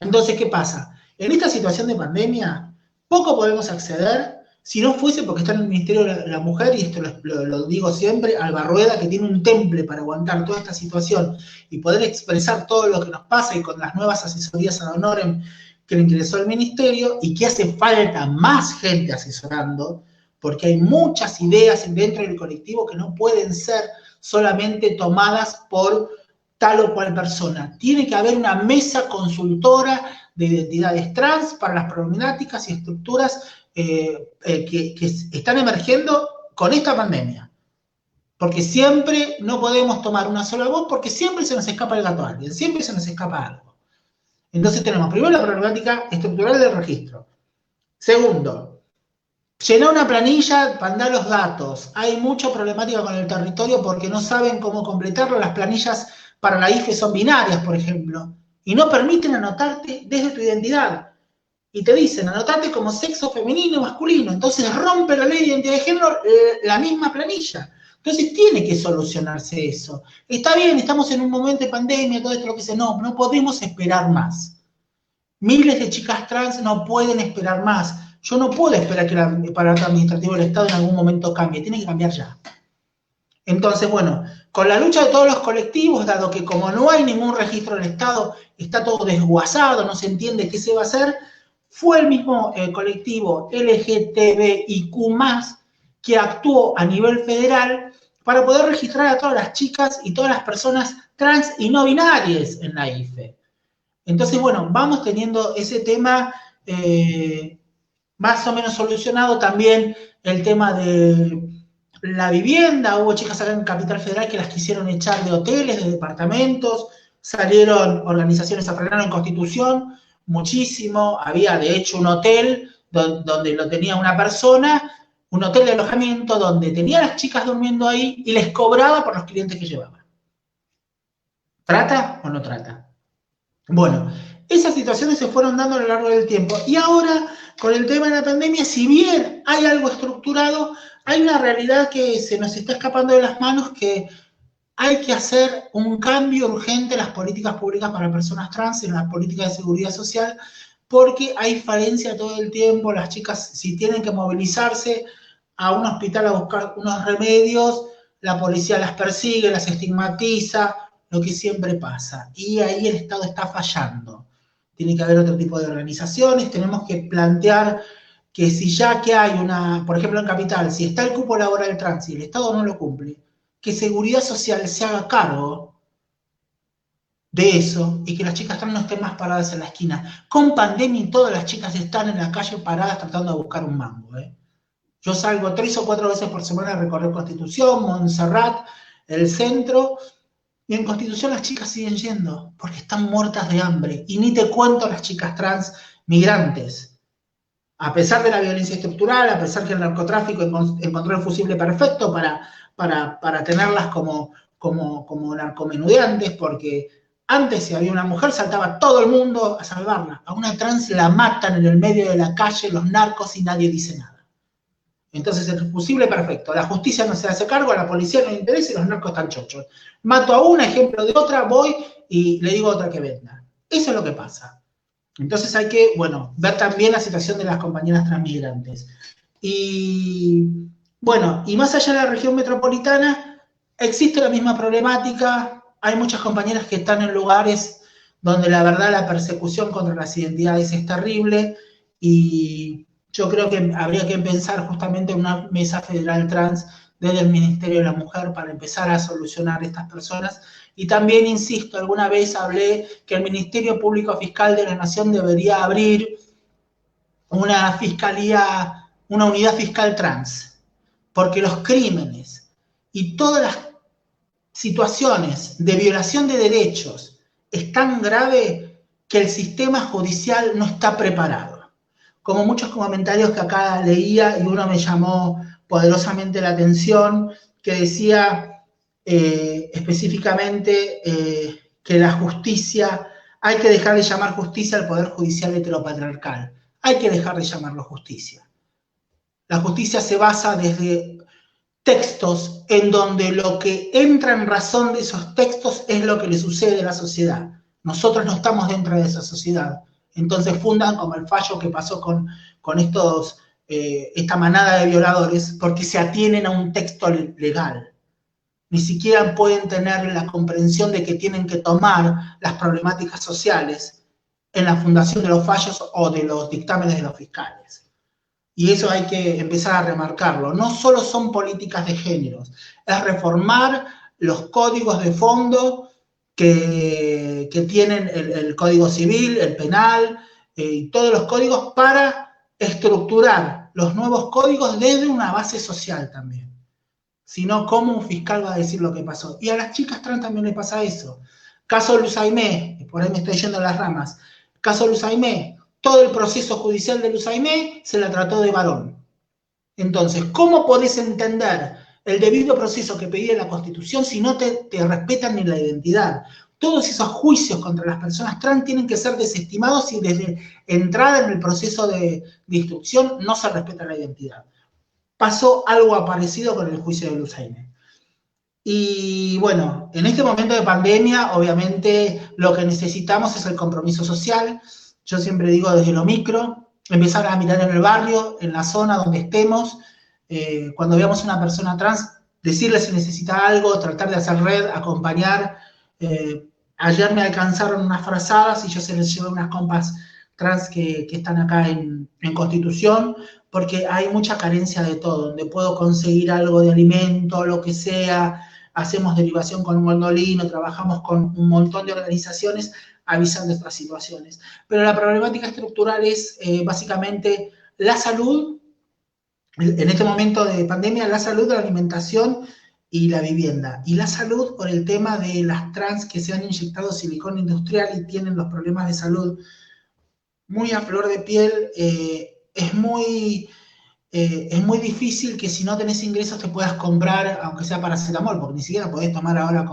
S2: Entonces, ¿qué pasa? En esta situación de pandemia, poco podemos acceder si no fuese porque está en el Ministerio de la Mujer, y esto lo digo siempre, Alba Rueda, que tiene un temple para aguantar toda esta situación y poder expresar todo lo que nos pasa, y con las nuevas asesorías ad honorem que le ingresó al Ministerio, y que hace falta más gente asesorando, porque hay muchas ideas dentro del colectivo que no pueden ser solamente tomadas por tal o cual persona. Tiene que haber una mesa consultora de identidades trans para las problemáticas y estructuras que están emergiendo con esta pandemia. Porque siempre no podemos tomar una sola voz, porque siempre se nos escapa el gato a alguien, siempre se nos escapa algo. Entonces tenemos primero la problemática estructural del registro. Segundo, llenar una planilla, mandar los datos. Hay mucha problemática con el territorio porque no saben cómo completarlo. Las planillas para la IFE son binarias, por ejemplo, y no permiten anotarte desde tu identidad. Y te dicen, anotate como sexo femenino o masculino. Entonces rompe la ley de identidad de género la misma planilla. Entonces tiene que solucionarse eso. Está bien, estamos en un momento de pandemia, todo esto lo que sea. No podemos esperar más. Miles de chicas trans no pueden esperar más. Yo no puedo esperar que el aparato administrativo del Estado en algún momento cambie. Tiene que cambiar ya. Entonces, bueno, con la lucha de todos los colectivos, dado que como no hay ningún registro del Estado, está todo desguazado, no se entiende qué se va a hacer, fue el mismo colectivo LGTBIQ+, que actuó a nivel federal para poder registrar a todas las chicas y todas las personas trans y no binarias en la IFE. Entonces, bueno, vamos teniendo ese tema más o menos solucionado. También el tema de la vivienda. Hubo chicas acá en Capital Federal que las quisieron echar de hoteles, de departamentos. Salieron organizaciones a frenar en Constitución, muchísimo. Había, de hecho, un hotel donde lo tenía una persona, un hotel de alojamiento donde tenía a las chicas durmiendo ahí y les cobraba por los clientes que llevaban. ¿Trata o no trata? Bueno, esas situaciones se fueron dando a lo largo del tiempo. Y ahora, con el tema de la pandemia, si bien hay algo estructurado, hay una realidad que se nos está escapando de las manos, que hay que hacer un cambio urgente en las políticas públicas para personas trans, en las políticas de seguridad social, porque hay falencia todo el tiempo. Las chicas, si tienen que movilizarse a un hospital a buscar unos remedios, la policía las persigue, las estigmatiza, lo que siempre pasa. Y ahí el Estado está fallando. Tiene que haber otro tipo de organizaciones. Tenemos que plantear que si ya que hay una, por ejemplo en Capital, si está el cupo laboral trans y el Estado no lo cumple, que Seguridad Social se haga cargo de eso y que las chicas trans no estén más paradas en la esquina. Con pandemia y todas las chicas están en la calle paradas tratando de buscar un mango. Yo salgo 3 o 4 veces por semana a recorrer Constitución, Montserrat, el centro, y en Constitución las chicas siguen yendo porque están muertas de hambre. Y ni te cuento las chicas trans migrantes. A pesar de la violencia estructural, a pesar que el narcotráfico encontró el fusible perfecto para tenerlas como narcomenudeantes, porque antes si había una mujer saltaba todo el mundo a salvarla. A una trans la matan en el medio de la calle los narcos y nadie dice nada. Entonces el fusible perfecto, la justicia no se hace cargo, a la policía no le interesa y los narcos están chochos. Mato a una, ejemplo de otra, voy y le digo a otra que venda. Eso es lo que pasa. Entonces hay que, bueno, ver también la situación de las compañeras transmigrantes. Y, bueno, y más allá de la región metropolitana, existe la misma problemática. Hay muchas compañeras que están en lugares donde la verdad la persecución contra las identidades es terrible y yo creo que habría que pensar justamente en una mesa federal trans desde el Ministerio de la Mujer para empezar a solucionar estas personas. Y también, insisto, alguna vez hablé que el Ministerio Público Fiscal de la Nación debería abrir una fiscalía, una unidad fiscal trans, porque los crímenes y todas las situaciones de violación de derechos es tan grave que el sistema judicial no está preparado. Como muchos comentarios que acá leía, y uno me llamó poderosamente la atención, que decía específicamente que la justicia, hay que dejar de llamar justicia al poder judicial heteropatriarcal. Hay que dejar de llamarlo justicia. La justicia se basa desde textos en donde lo que entra en razón de esos textos es lo que le sucede a la sociedad. Nosotros no estamos dentro de esa sociedad. Entonces fundan como el fallo que pasó con esta manada de violadores, porque se atienen a un texto legal. Ni siquiera pueden tener la comprensión de que tienen que tomar las problemáticas sociales en la fundación de los fallos o de los dictámenes de los fiscales. Y eso hay que empezar a remarcarlo. No solo son políticas de géneros, es reformar los códigos de fondo que tienen el Código Civil, el Penal, y todos los códigos para estructurar los nuevos códigos desde una base social también. Si no, ¿cómo un fiscal va a decir lo que pasó? Y a las chicas trans también les pasa eso. Caso Luz Aimé, por ahí me estoy yendo a las ramas. Caso Luz Aimé, todo el proceso judicial de Luz Aimé se la trató de varón. Entonces, ¿cómo podés entender el debido proceso que pedía la Constitución si no te respetan ni la identidad? Todos esos juicios contra las personas trans tienen que ser desestimados si desde entrada en el proceso de instrucción no se respeta la identidad. Pasó algo parecido con el juicio de Luz Aimé. Y bueno, en este momento de pandemia, obviamente lo que necesitamos es el compromiso social. Yo siempre digo desde lo micro, empezar a mirar en el barrio, en la zona donde estemos, cuando veamos una persona trans, decirle si necesita algo, tratar de hacer red, acompañar. Ayer me alcanzaron unas frazadas y yo se les llevé unas compas trans que están acá en Constitución, porque hay mucha carencia de todo, donde puedo conseguir algo de alimento, lo que sea, hacemos derivación con un gondolino, trabajamos con un montón de organizaciones avisando estas situaciones. Pero la problemática estructural es básicamente la salud, en este momento de pandemia, la salud, la alimentación y la vivienda. Y la salud por el tema de las trans que se han inyectado silicona industrial y tienen los problemas de salud muy a flor de piel, es muy difícil que si no tenés ingresos te puedas comprar, aunque sea paracetamol, porque ni siquiera podés tomar ahora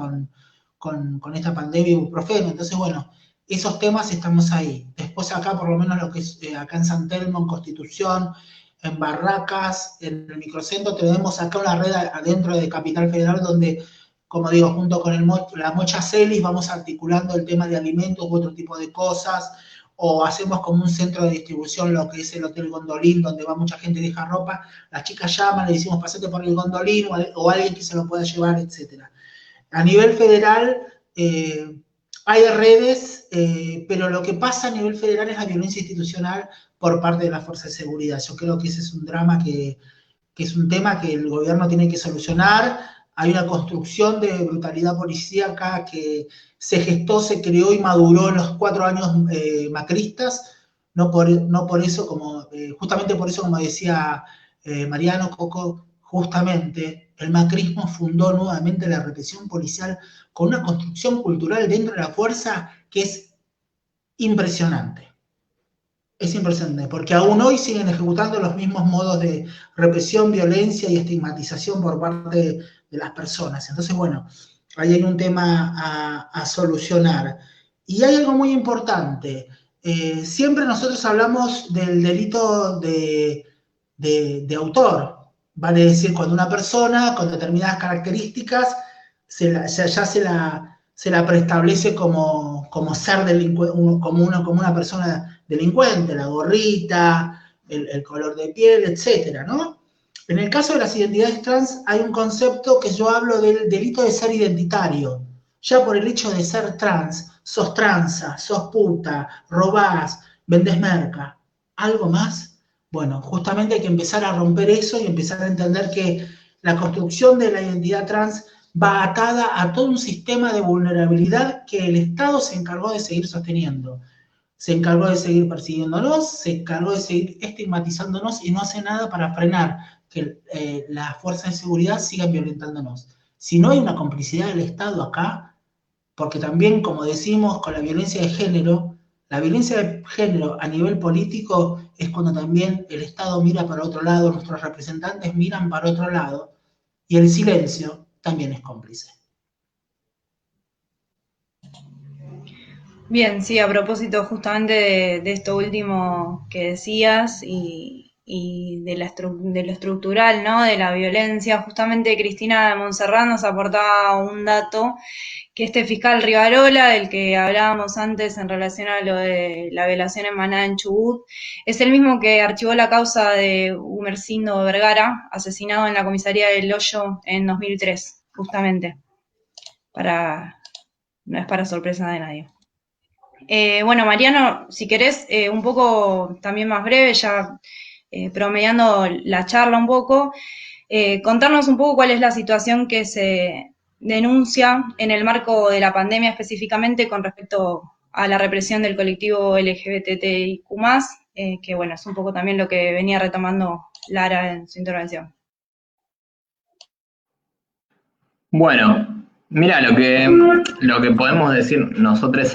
S2: con esta pandemia ibuprofeno. Entonces, bueno, esos temas estamos ahí. Después acá, por lo menos lo que es acá en San Telmo, en Constitución, en Barracas, en el microcentro, tenemos acá una red adentro de Capital Federal donde, como digo, junto con la Mocha Celis vamos articulando el tema de alimentos u otro tipo de cosas, o hacemos como un centro de distribución, lo que es el Hotel Gondolín, donde va mucha gente y deja ropa, las chicas llaman, le decimos pasate por el Gondolín, o alguien que se lo pueda llevar, etc. A nivel federal hay redes, pero lo que pasa a nivel federal es la violencia institucional por parte de las fuerzas de seguridad. Yo creo que ese es un drama que es un tema que el gobierno tiene que solucionar. Hay una construcción de brutalidad policíaca que se gestó, se creó y maduró en los 4 años macristas, no por eso, justamente por eso, como decía Mariano Coco, justamente el macrismo fundó nuevamente la represión policial con una construcción cultural dentro de la fuerza que es impresionante. Es impresionante, porque aún hoy siguen ejecutando los mismos modos de represión, violencia y estigmatización por parte de las personas. Entonces, bueno, ahí hay un tema a solucionar. Y hay algo muy importante. Siempre nosotros hablamos del delito de autor. Vale decir, cuando una persona con determinadas características se la preestablece como ser delincuente, como una persona delincuente, la gorrita, el color de piel, etcétera, ¿no? En el caso de las identidades trans hay un concepto que yo hablo del delito de ser identitario. Ya por el hecho de ser trans, sos tranza, sos puta, robás, vendés merca. ¿Algo más? Bueno, justamente hay que empezar a romper eso y empezar a entender que la construcción de la identidad trans va atada a todo un sistema de vulnerabilidad que el Estado se encargó de seguir sosteniendo. Se encargó de seguir persiguiéndonos, se encargó de seguir estigmatizándonos y no hace nada para frenar que las fuerzas de seguridad sigan violentándonos. Si no hay una complicidad del Estado acá, porque también, como decimos, con la violencia de género a nivel político es cuando también el Estado mira para otro lado, nuestros representantes miran para otro lado, y el silencio también es cómplice.
S1: Bien, sí, a propósito justamente de esto último que decías y de lo estructural, ¿no? De la violencia, justamente Cristina de Montserrat nos aportaba un dato que este fiscal Rivarola, del que hablábamos antes en relación a lo de la violación en Maná en Chubut, es el mismo que archivó la causa de Humercindo Vergara, asesinado en la comisaría del Hoyo en 2003, justamente. No es para sorpresa de nadie. Bueno, Mariano, si querés, un poco también más breve, ya promediando la charla un poco, contarnos un poco cuál es la situación que se denuncia en el marco de la pandemia específicamente con respecto a la represión del colectivo LGBTIQ+, que bueno, es un poco también lo que venía retomando Lara en su intervención.
S3: Bueno, mira, lo que podemos decir, nosotros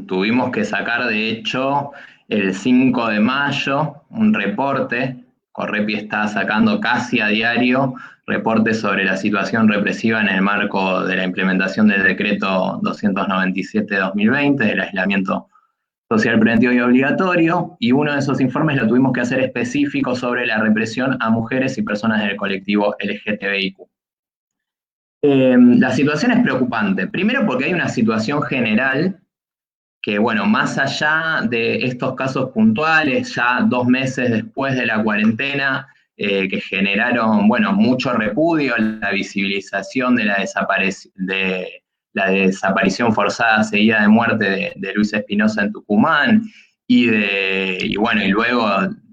S3: tuvimos que sacar de hecho el 5 de mayo un reporte. Correpi está sacando casi a diario reportes sobre la situación represiva en el marco de la implementación del decreto 297/2020 del aislamiento social preventivo y obligatorio, y uno de esos informes lo tuvimos que hacer específico sobre la represión a mujeres y personas del colectivo LGTBIQ. La situación es preocupante, primero porque hay una situación general que, bueno, más allá de estos casos puntuales, ya 2 meses después de la cuarentena, que generaron, bueno, mucho repudio, la visibilización de la desaparición forzada seguida de muerte de Luis Espinosa en Tucumán, y luego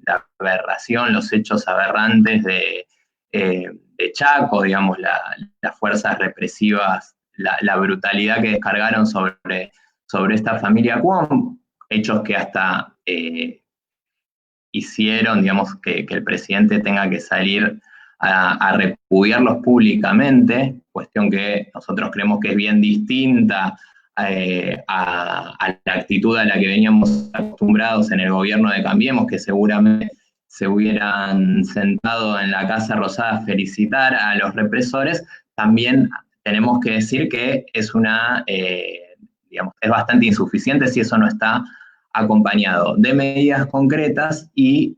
S3: la aberración, los hechos aberrantes de de Chaco, digamos, las fuerzas represivas, la brutalidad que descargaron sobre esta familia Cuom, hechos que hasta hicieron, digamos, que el presidente tenga que salir a repudiarlos públicamente, cuestión que nosotros creemos que es bien distinta a la actitud a la que veníamos acostumbrados en el gobierno de Cambiemos, que seguramente se hubieran sentado en la Casa Rosada a felicitar a los represores. También tenemos que decir que es digamos, es bastante insuficiente si eso no está acompañado de medidas concretas y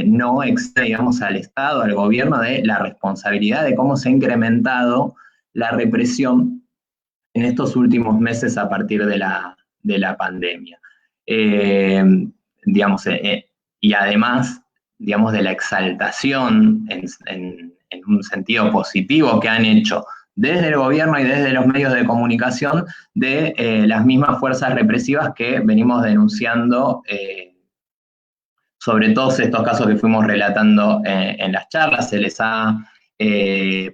S3: no excede, digamos, al Estado, al gobierno, de la responsabilidad de cómo se ha incrementado la represión en estos últimos meses a partir de la pandemia. Digamos, y además, digamos, de la exaltación en un sentido positivo que han hecho desde el gobierno y desde los medios de comunicación de las mismas fuerzas represivas que venimos denunciando sobre todos estos casos que fuimos relatando en las charlas. Se les ha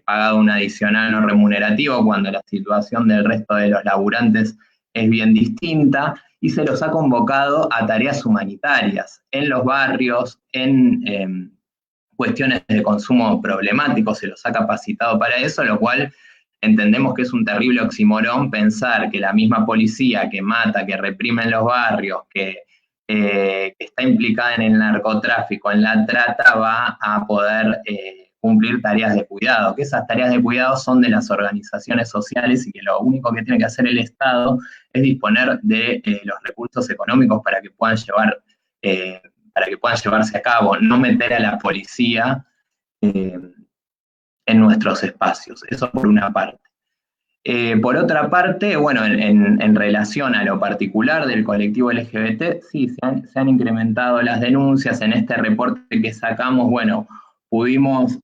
S3: pagado un adicional no remunerativo cuando la situación del resto de los laburantes es bien distinta, y se los ha convocado a tareas humanitarias en los barrios, en cuestiones de consumo problemáticos, se los ha capacitado para eso, lo cual entendemos que es un terrible oxímoron pensar que la misma policía que mata, que reprime en los barrios, que está implicada en el narcotráfico, en la trata, va a poder cumplir tareas de cuidado, que esas tareas de cuidado son de las organizaciones sociales y que lo único que tiene que hacer el Estado es disponer de los recursos económicos para que puedan llevarse a cabo, no meter a la policía en nuestros espacios. Eso por una parte. Por otra parte, bueno, en relación a lo particular del colectivo LGBT, sí, se han incrementado las denuncias. En este reporte que sacamos, bueno, pudimos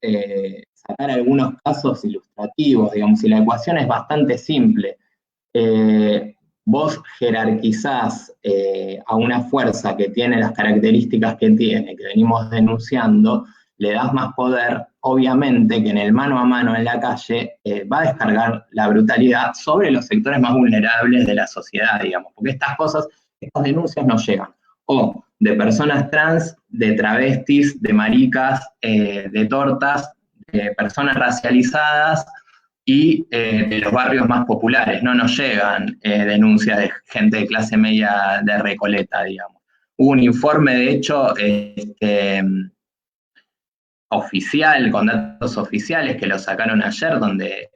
S3: sacar algunos casos ilustrativos, digamos, y la ecuación es bastante simple. Vos jerarquizás a una fuerza que tiene las características que tiene, que venimos denunciando, le das más poder, obviamente que en el mano a mano en la calle va a descargar la brutalidad sobre los sectores más vulnerables de la sociedad, digamos, porque estas denuncias nos llegan, o de personas trans, de travestis, de maricas, de tortas, de personas racializadas y de los barrios más populares. No nos llegan denuncias de gente de clase media de Recoleta, digamos. Hubo un informe, de hecho, oficial, con datos oficiales que lo sacaron ayer, donde,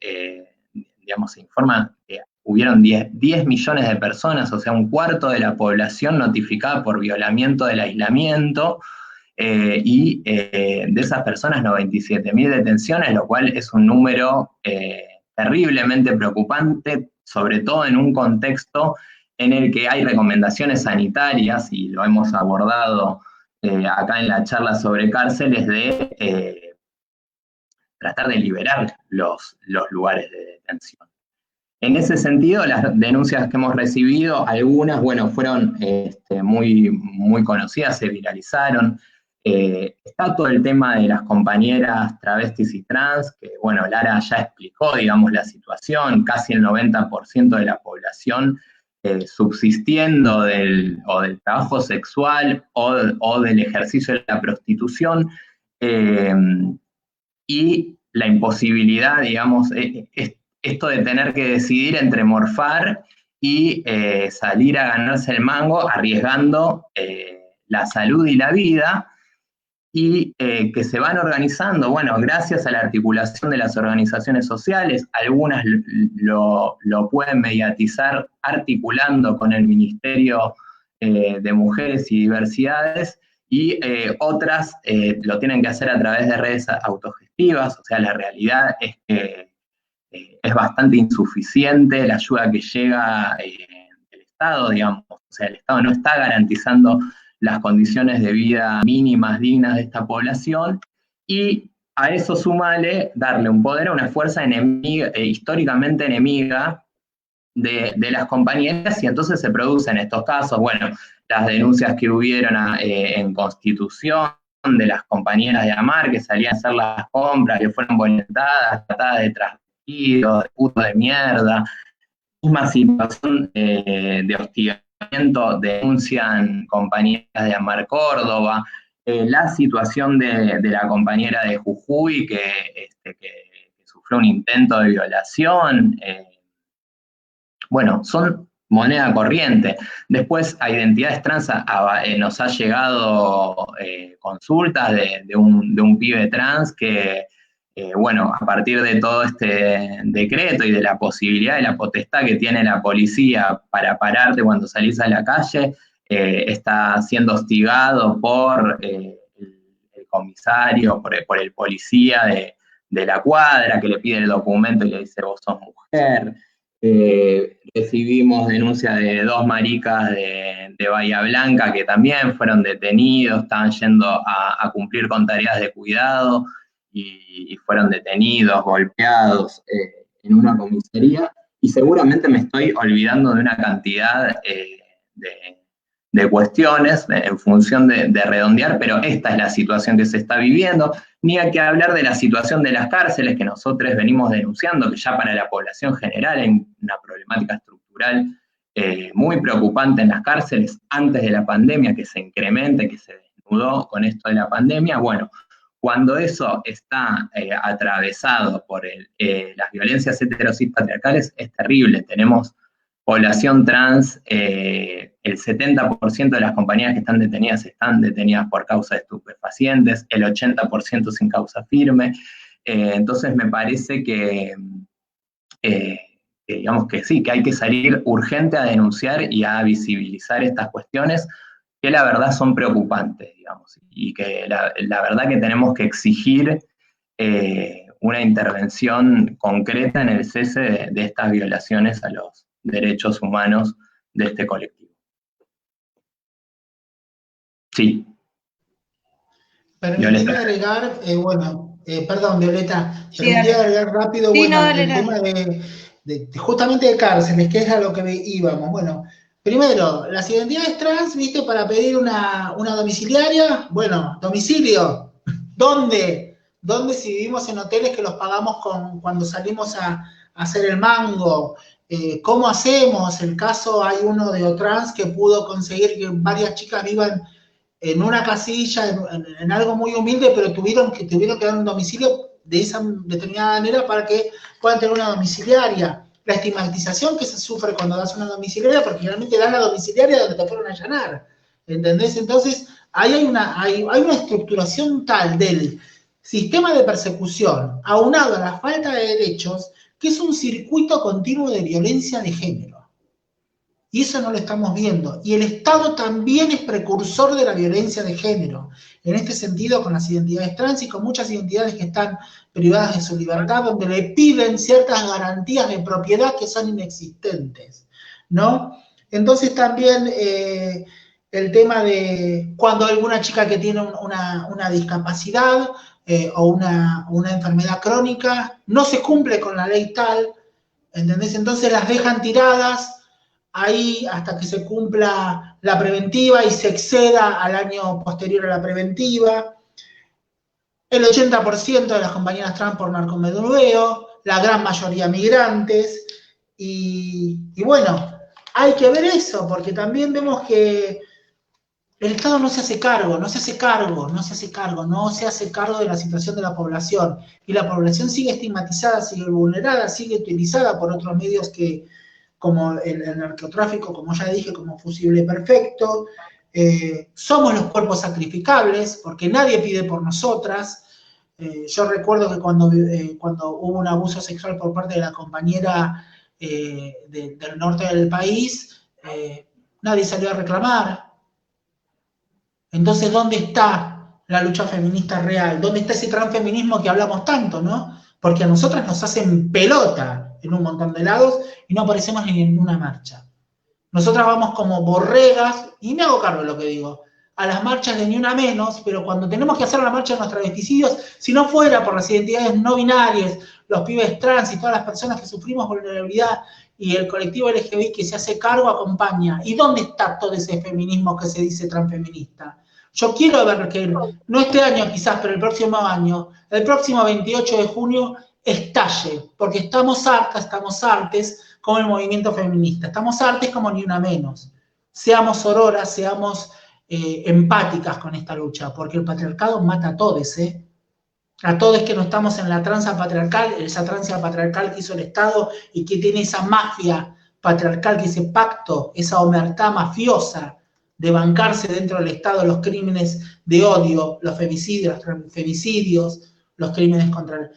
S3: digamos, se informa que hubieron 10 millones de personas, o sea, un cuarto de la población notificada por violamiento del aislamiento, y de esas personas 97.000 detenciones, lo cual es un número terriblemente preocupante, sobre todo en un contexto en el que hay recomendaciones sanitarias, y lo hemos abordado acá en la charla sobre cárceles, de tratar de liberar los lugares de detención. En ese sentido, las denuncias que hemos recibido, algunas, bueno, fueron muy, muy conocidas, se viralizaron. Está todo el tema de las compañeras travestis y trans, que, bueno, Lara ya explicó, digamos, la situación, casi el 90% de la población subsistiendo del trabajo sexual o del ejercicio de la prostitución, y la imposibilidad, digamos, esto de tener que decidir entre morfar y salir a ganarse el mango arriesgando la salud y la vida, y que se van organizando, bueno, gracias a la articulación de las organizaciones sociales. Algunas lo pueden mediatizar articulando con el Ministerio de Mujeres y Diversidades, y otras lo tienen que hacer a través de redes autogestivas. O sea, la realidad es que es bastante insuficiente la ayuda que llega del Estado, digamos. O sea, el Estado no está garantizando las condiciones de vida mínimas, dignas de esta población, y a eso sumale darle un poder a una fuerza enemiga, históricamente enemiga de las compañeras, y entonces se producen estos casos, bueno, las denuncias que hubieron en Constitución, de las compañeras de AMAR que salían a hacer las compras, que fueron violentadas, tratadas de transvestidos, de puto de mierda, misma situación de hostigamiento, denuncian compañeras de AMAR Córdoba, la situación de la compañera de Jujuy que sufrió un intento de violación, bueno, son moneda corriente. Después a Identidades Trans nos ha llegado consultas de un pibe trans que, bueno, a partir de todo este decreto y de la posibilidad de la potestad que tiene la policía para pararte cuando salís a la calle, está siendo hostigado por el comisario, por el policía de la cuadra que le pide el documento y le dice vos sos mujer. Recibimos denuncias de 2 maricas de Bahía Blanca que también fueron detenidos, estaban yendo a cumplir con tareas de cuidado y fueron detenidos, golpeados en una comisaría, y seguramente me estoy olvidando de una cantidad de cuestiones en función de redondear, pero esta es la situación que se está viviendo. Ni hay que hablar de la situación de las cárceles que nosotros venimos denunciando, que ya para la población general hay una problemática estructural muy preocupante en las cárceles antes de la pandemia, que se incrementa, que se desnudó con esto de la pandemia. Bueno, cuando eso está atravesado por las violencias heterosis patriarcales, es terrible. Tenemos población trans, el 70% de las compañeras que están detenidas por causa de estupefacientes, el 80% sin causa firme. Entonces me parece que digamos que sí, que hay que salir urgente a denunciar y a visibilizar estas cuestiones que la verdad son preocupantes, digamos, y que la verdad que tenemos que exigir una intervención concreta en el cese de estas violaciones a los derechos humanos de este colectivo. Sí.
S2: Permitime agregar, perdón, Violeta,
S1: Sí,
S2: permitime agregar rápido,
S1: sí,
S2: bueno,
S1: no, dale,
S2: el tema justamente de cárceles, que es a lo que íbamos. Bueno, primero, las identidades trans, viste, para pedir una domiciliaria, bueno, domicilio, ¿dónde? ¿Dónde si vivimos en hoteles que los pagamos cuando salimos a hacer el mango? ¿Cómo hacemos? El caso, hay uno de Otrans que pudo conseguir que varias chicas vivan en una casilla, en algo muy humilde, pero tuvieron que dar un domicilio de esa determinada manera para que puedan tener una domiciliaria. La estigmatización que se sufre cuando das una domiciliaria, porque generalmente dan la domiciliaria donde te fueron a allanar, ¿entendés? Entonces, ahí hay una estructuración tal del sistema de persecución, aunado a la falta de derechos, que es un circuito continuo de violencia de género. Y eso no lo estamos viendo. Y el Estado también es precursor de la violencia de género. En este sentido, con las identidades trans y con muchas identidades que están privadas de su libertad, donde le piden ciertas garantías de propiedad que son inexistentes, ¿no? Entonces también el tema de cuando alguna chica que tiene una discapacidad o una enfermedad crónica, no se cumple con la ley tal, ¿entendés? Entonces las dejan tiradas ahí hasta que se cumpla la preventiva y se exceda al año posterior a la preventiva. El 80% de las compañeras trans por narcomenudeo, la gran mayoría migrantes, y bueno, hay que ver eso, porque también vemos que el Estado no se hace cargo de la situación de la población, y la población sigue estigmatizada, sigue vulnerada, sigue utilizada por otros medios como el narcotráfico, como ya dije, como fusible perfecto. Somos los cuerpos sacrificables, porque nadie pide por nosotras. Yo recuerdo que cuando hubo un abuso sexual por parte de la compañera del norte del país, nadie salió a reclamar. Entonces, ¿dónde está la lucha feminista real? ¿Dónde está ese transfeminismo que hablamos tanto, no? Porque a nosotras nos hacen pelota en un montón de lados y no aparecemos ni en una marcha. Nosotras vamos como borregas, y me hago cargo de lo que digo, a las marchas de Ni Una Menos, pero cuando tenemos que hacer la marcha de los travesticidios, si no fuera por las identidades no binarias, los pibes trans y todas las personas que sufrimos vulnerabilidad y el colectivo LGBTI que se hace cargo acompaña. ¿Y dónde está todo ese feminismo que se dice transfeminista? Yo quiero ver que, no este año quizás, pero el próximo año, el próximo 28 de junio, estalle, porque estamos hartes como el movimiento feminista, estamos hartes como Ni Una Menos. Seamos sororas, seamos empáticas con esta lucha, porque el patriarcado mata a todos, a todos que no estamos en la tranza patriarcal, esa tranza patriarcal que hizo el Estado y que tiene esa mafia patriarcal, que ese pacto, esa omertá mafiosa de bancarse dentro del Estado los crímenes de odio, los femicidios, los crímenes contra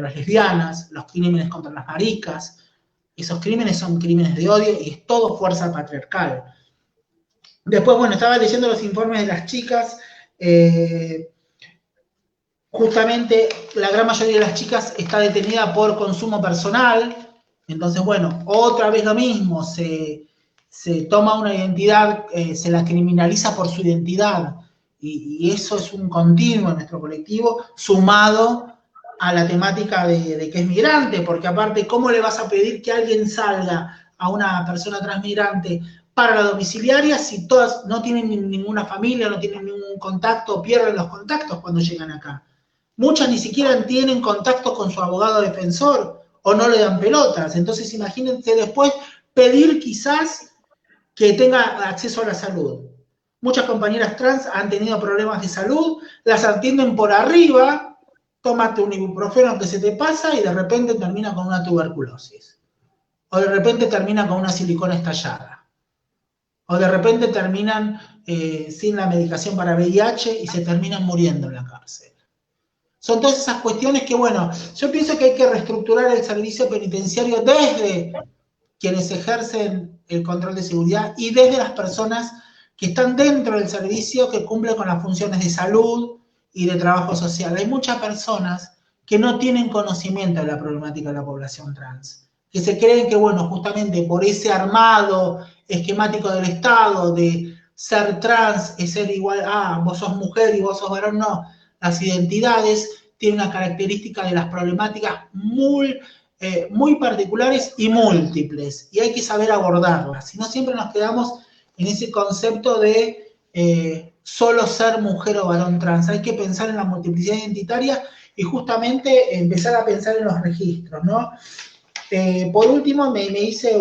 S2: las lesbianas, los crímenes contra las maricas. Esos crímenes son crímenes de odio y es todo fuerza patriarcal. Después, bueno, estaba leyendo los informes de las chicas. Justamente la gran mayoría de las chicas está detenida por consumo personal. Entonces, bueno, otra vez lo mismo, se toma una identidad, se la criminaliza por su identidad, y eso es un continuo en nuestro colectivo, sumado a la temática de que es migrante, porque aparte, ¿cómo le vas a pedir que alguien salga a una persona transmigrante para la domiciliaria si todas no tienen ninguna familia, no tienen ningún contacto, pierden los contactos cuando llegan acá? Muchas ni siquiera tienen contacto con su abogado defensor o no le dan pelotas. Entonces, imagínense después pedir quizás que tenga acceso a la salud. Muchas compañeras trans han tenido problemas de salud, las atienden por arriba, tómate un ibuprofeno que se te pasa y de repente termina con una tuberculosis. O de repente termina con una silicona estallada. O de repente terminan sin la medicación para VIH y se terminan muriendo en la cárcel. Son todas esas cuestiones que, bueno, yo pienso que hay que reestructurar el servicio penitenciario desde quienes ejercen el control de seguridad y desde las personas que están dentro del servicio, que cumplen con las funciones de salud y de trabajo social. Hay muchas personas que no tienen conocimiento de la problemática de la población trans, que se creen que, bueno, justamente por ese armado esquemático del Estado de ser trans es ser igual, vos sos mujer y vos sos varón, no. Las identidades tienen una característica de las problemáticas muy particulares y múltiples, y hay que saber abordarlas, si no siempre nos quedamos en ese concepto de solo ser mujer o varón trans. Hay que pensar en la multiplicidad identitaria y justamente empezar a pensar en los registros, ¿no? Por último, me hice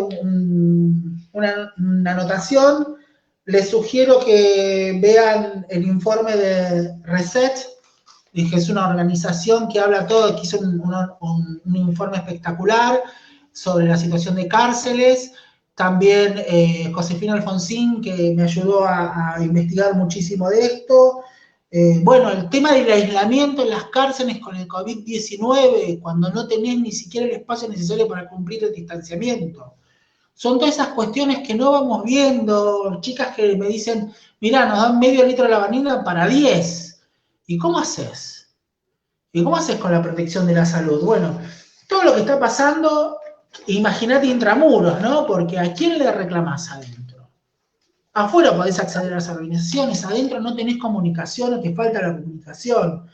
S2: una anotación. Les sugiero que vean el informe de Reset. Dije, es una organización que habla todo, que hizo un informe espectacular sobre la situación de cárceles. También Josefina Alfonsín, que me ayudó a investigar muchísimo de esto. Bueno, el tema del aislamiento en las cárceles con el COVID-19, cuando no tenés ni siquiera el espacio necesario para cumplir el distanciamiento. Son todas esas cuestiones que no vamos viendo. Chicas que me dicen, mirá, nos dan medio litro de lavandina para 10. ¿Y cómo haces? ¿Y cómo haces con la protección de la salud? Bueno, todo lo que está pasando, imagínate intramuros, ¿no? Porque ¿a quién le reclamás adentro? Afuera podés acceder a las organizaciones, adentro no tenés comunicación o te falta la comunicación.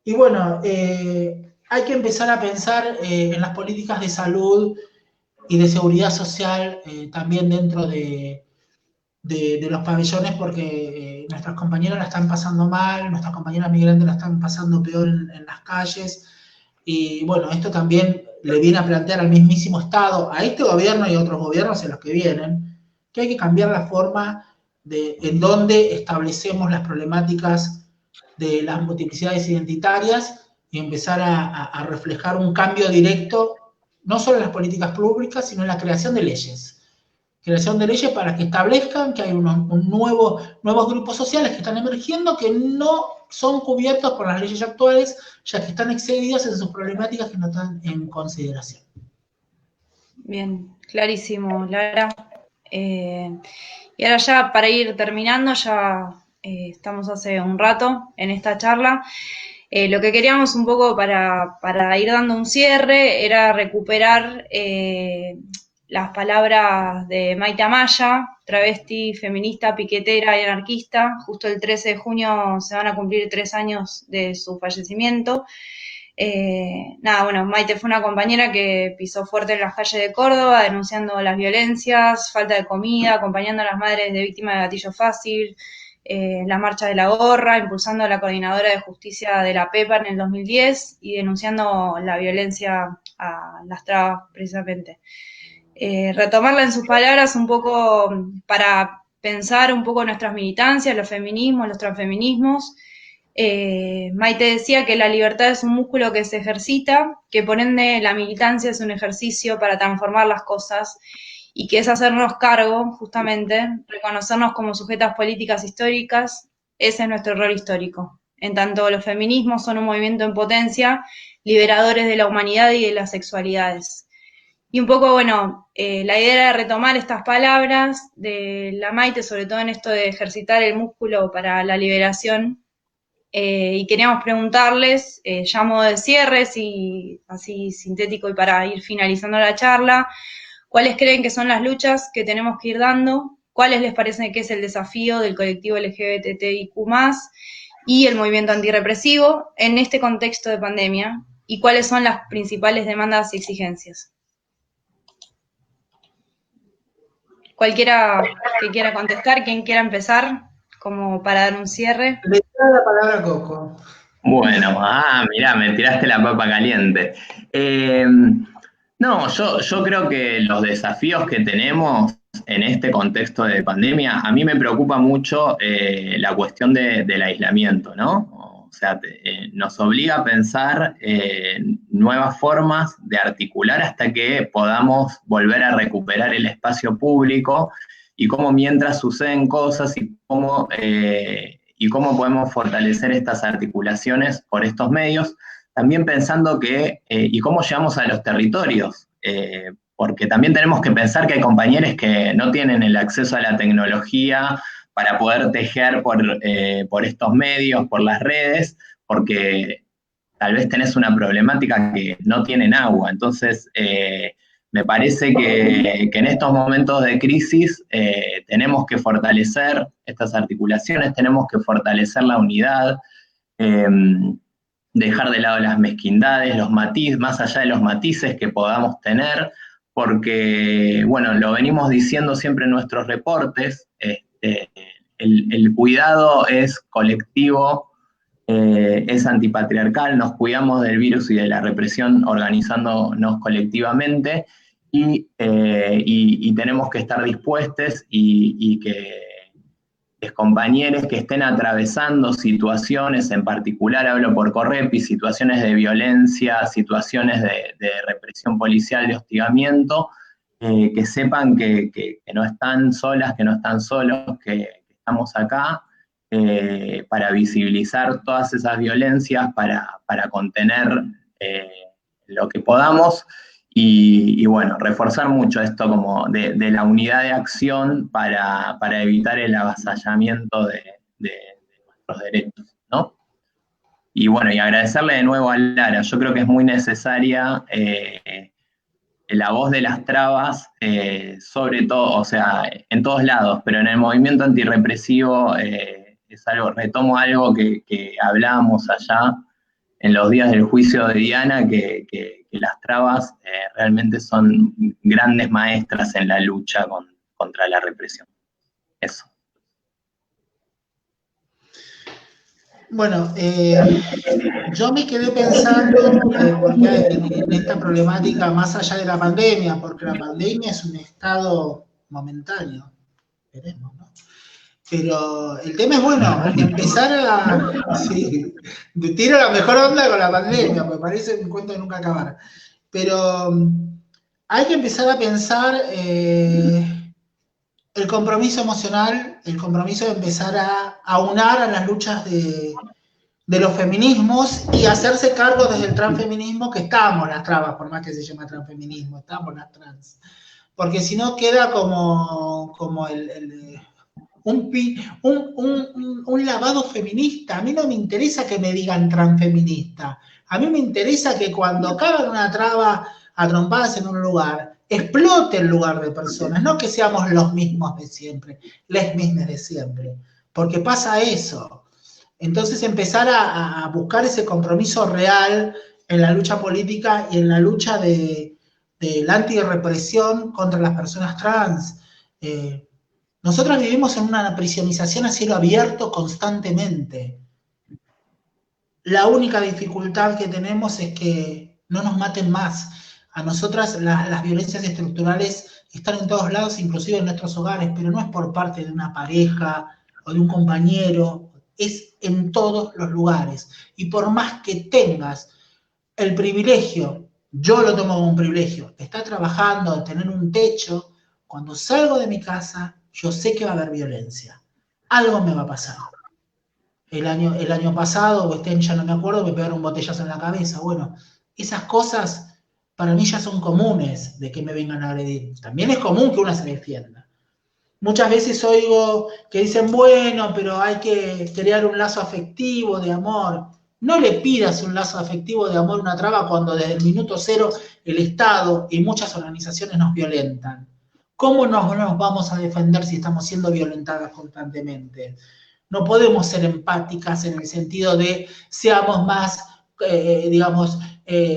S2: Y bueno, hay que empezar a pensar en las políticas de salud y de seguridad social también dentro de los pabellones, porque nuestras compañeras la están pasando mal, nuestras compañeras migrantes la están pasando peor en las calles, y bueno, esto también le viene a plantear al mismísimo Estado, a este gobierno y a otros gobiernos en los que vienen, que hay que cambiar la forma en donde establecemos las problemáticas de las multiplicidades identitarias y empezar a reflejar un cambio directo, no solo en las políticas públicas, sino en la creación de leyes. Creación de leyes para que establezcan que hay nuevos grupos sociales que están emergiendo que no son cubiertos por las leyes actuales, ya que están excedidas en sus problemáticas que no están en consideración.
S1: Bien, clarísimo, Lara. Y ahora ya para ir terminando, ya estamos hace un rato en esta charla. Lo que queríamos un poco para ir dando un cierre era recuperar las palabras de Mayta Maya, travesti, feminista, piquetera y anarquista. Justo el 13 de junio se van a cumplir 3 años de su fallecimiento. Nada, bueno, Maite fue una compañera que pisó fuerte en las calles de Córdoba, denunciando las violencias, falta de comida, acompañando a las madres de víctimas de gatillo fácil, la marcha de la gorra, impulsando a la coordinadora de justicia de la PEPA en el 2010 y denunciando la violencia a las trabas, precisamente. Retomarla en sus palabras un poco para pensar un poco nuestras militancias, los feminismos, los transfeminismos. Maite decía que la libertad es un músculo que se ejercita, que por ende la militancia es un ejercicio para transformar las cosas y que es hacernos cargo, justamente, reconocernos como sujetas políticas históricas, ese es nuestro rol histórico. En tanto, los feminismos son un movimiento en potencia, liberadores de la humanidad y de las sexualidades. Y un poco, bueno, la idea era retomar estas palabras de la Maite, sobre todo en esto de ejercitar el músculo para la liberación. Y queríamos preguntarles, ya a modo de cierre, así sintético y para ir finalizando la charla, ¿cuáles creen que son las luchas que tenemos que ir dando? ¿Cuáles les parece que es el desafío del colectivo LGBTIQ+, y el movimiento antirrepresivo en este contexto de pandemia? ¿Y cuáles son las principales demandas y exigencias? Cualquiera que quiera contestar, quien quiera empezar, como para dar un cierre.
S2: Le doy la palabra a Coco.
S3: Bueno, mirá, me tiraste la papa caliente. No, yo creo que los desafíos que tenemos en este contexto de pandemia, a mí me preocupa mucho la cuestión del aislamiento, ¿no? O sea, nos obliga a pensar nuevas formas de articular hasta que podamos volver a recuperar el espacio público y cómo mientras suceden cosas y cómo podemos fortalecer estas articulaciones por estos medios, también pensando que, y cómo llegamos a los territorios, porque también tenemos que pensar que hay compañeros que no tienen el acceso a la tecnología para poder tejer por estos medios, por las redes, porque tal vez tenés una problemática que no tienen agua. Entonces, me parece que en estos momentos de crisis tenemos que fortalecer estas articulaciones, tenemos que fortalecer la unidad, dejar de lado las mezquindades, los matices, más allá de los matices que podamos tener, porque, bueno, lo venimos diciendo siempre en nuestros reportes, el cuidado es colectivo, es antipatriarcal, nos cuidamos del virus y de la represión organizándonos colectivamente y tenemos que estar dispuestos y que los compañeros que estén atravesando situaciones, en particular hablo por Correpi, situaciones de violencia, situaciones de represión policial, de hostigamiento, que sepan que no están solas, que no están solos, que estamos acá para visibilizar todas esas violencias, para contener lo que podamos y bueno, reforzar mucho esto como de la unidad de acción para evitar el avasallamiento de nuestros derechos, ¿no? Y bueno, y agradecerle de nuevo a Lara, yo creo que es muy necesaria la voz de las trabas, sobre todo, o sea, en todos lados, pero en el movimiento antirrepresivo es algo, retomo algo que hablábamos allá en los días del juicio de Diana, que las trabas realmente son grandes maestras en la lucha contra la represión. Eso.
S2: Bueno, yo me quedé pensando porque en esta problemática más allá de la pandemia, porque la pandemia es un estado momentáneo, veremos, ¿no? Pero el tema es, bueno, empezar a... Sí, tiro la mejor onda con la pandemia, me parece un cuento de nunca acabar. Pero hay que empezar a pensar el compromiso emocional, el compromiso de empezar a aunar a las luchas de los feminismos y hacerse cargo desde el transfeminismo que estamos las trabas, por más que se llama transfeminismo, estamos las trans. Porque si no queda como un lavado feminista. A mí no me interesa que me digan transfeminista. A mí me interesa que cuando cagan una traba a trompadas en un lugar, explote el lugar de personas, no que seamos los mismos de siempre, les mismas de siempre, porque pasa eso. Entonces empezar a buscar ese compromiso real en la lucha política y en la lucha de la antirrepresión contra las personas trans. Nosotros vivimos en una prisionización a cielo abierto constantemente. La única dificultad que tenemos es que no nos maten más. A nosotras las violencias estructurales están en todos lados, inclusive en nuestros hogares, pero no es por parte de una pareja o de un compañero, es en todos los lugares. Y por más que tengas el privilegio, yo lo tomo como un privilegio, de estar trabajando, de tener un techo, cuando salgo de mi casa, yo sé que va a haber violencia. Algo me va a pasar. El año pasado, o este año ya no me acuerdo, me pegaron un botellazo en la cabeza. Bueno, esas cosas para mí ya son comunes de que me vengan a agredir. También es común que una se defienda. Muchas veces oigo que dicen, bueno, pero hay que crear un lazo afectivo de amor. No le pidas un lazo afectivo de amor a una traba cuando desde el minuto cero el Estado y muchas organizaciones nos violentan. ¿Cómo nos vamos a defender si estamos siendo violentadas constantemente? No podemos ser empáticas en el sentido de seamos más,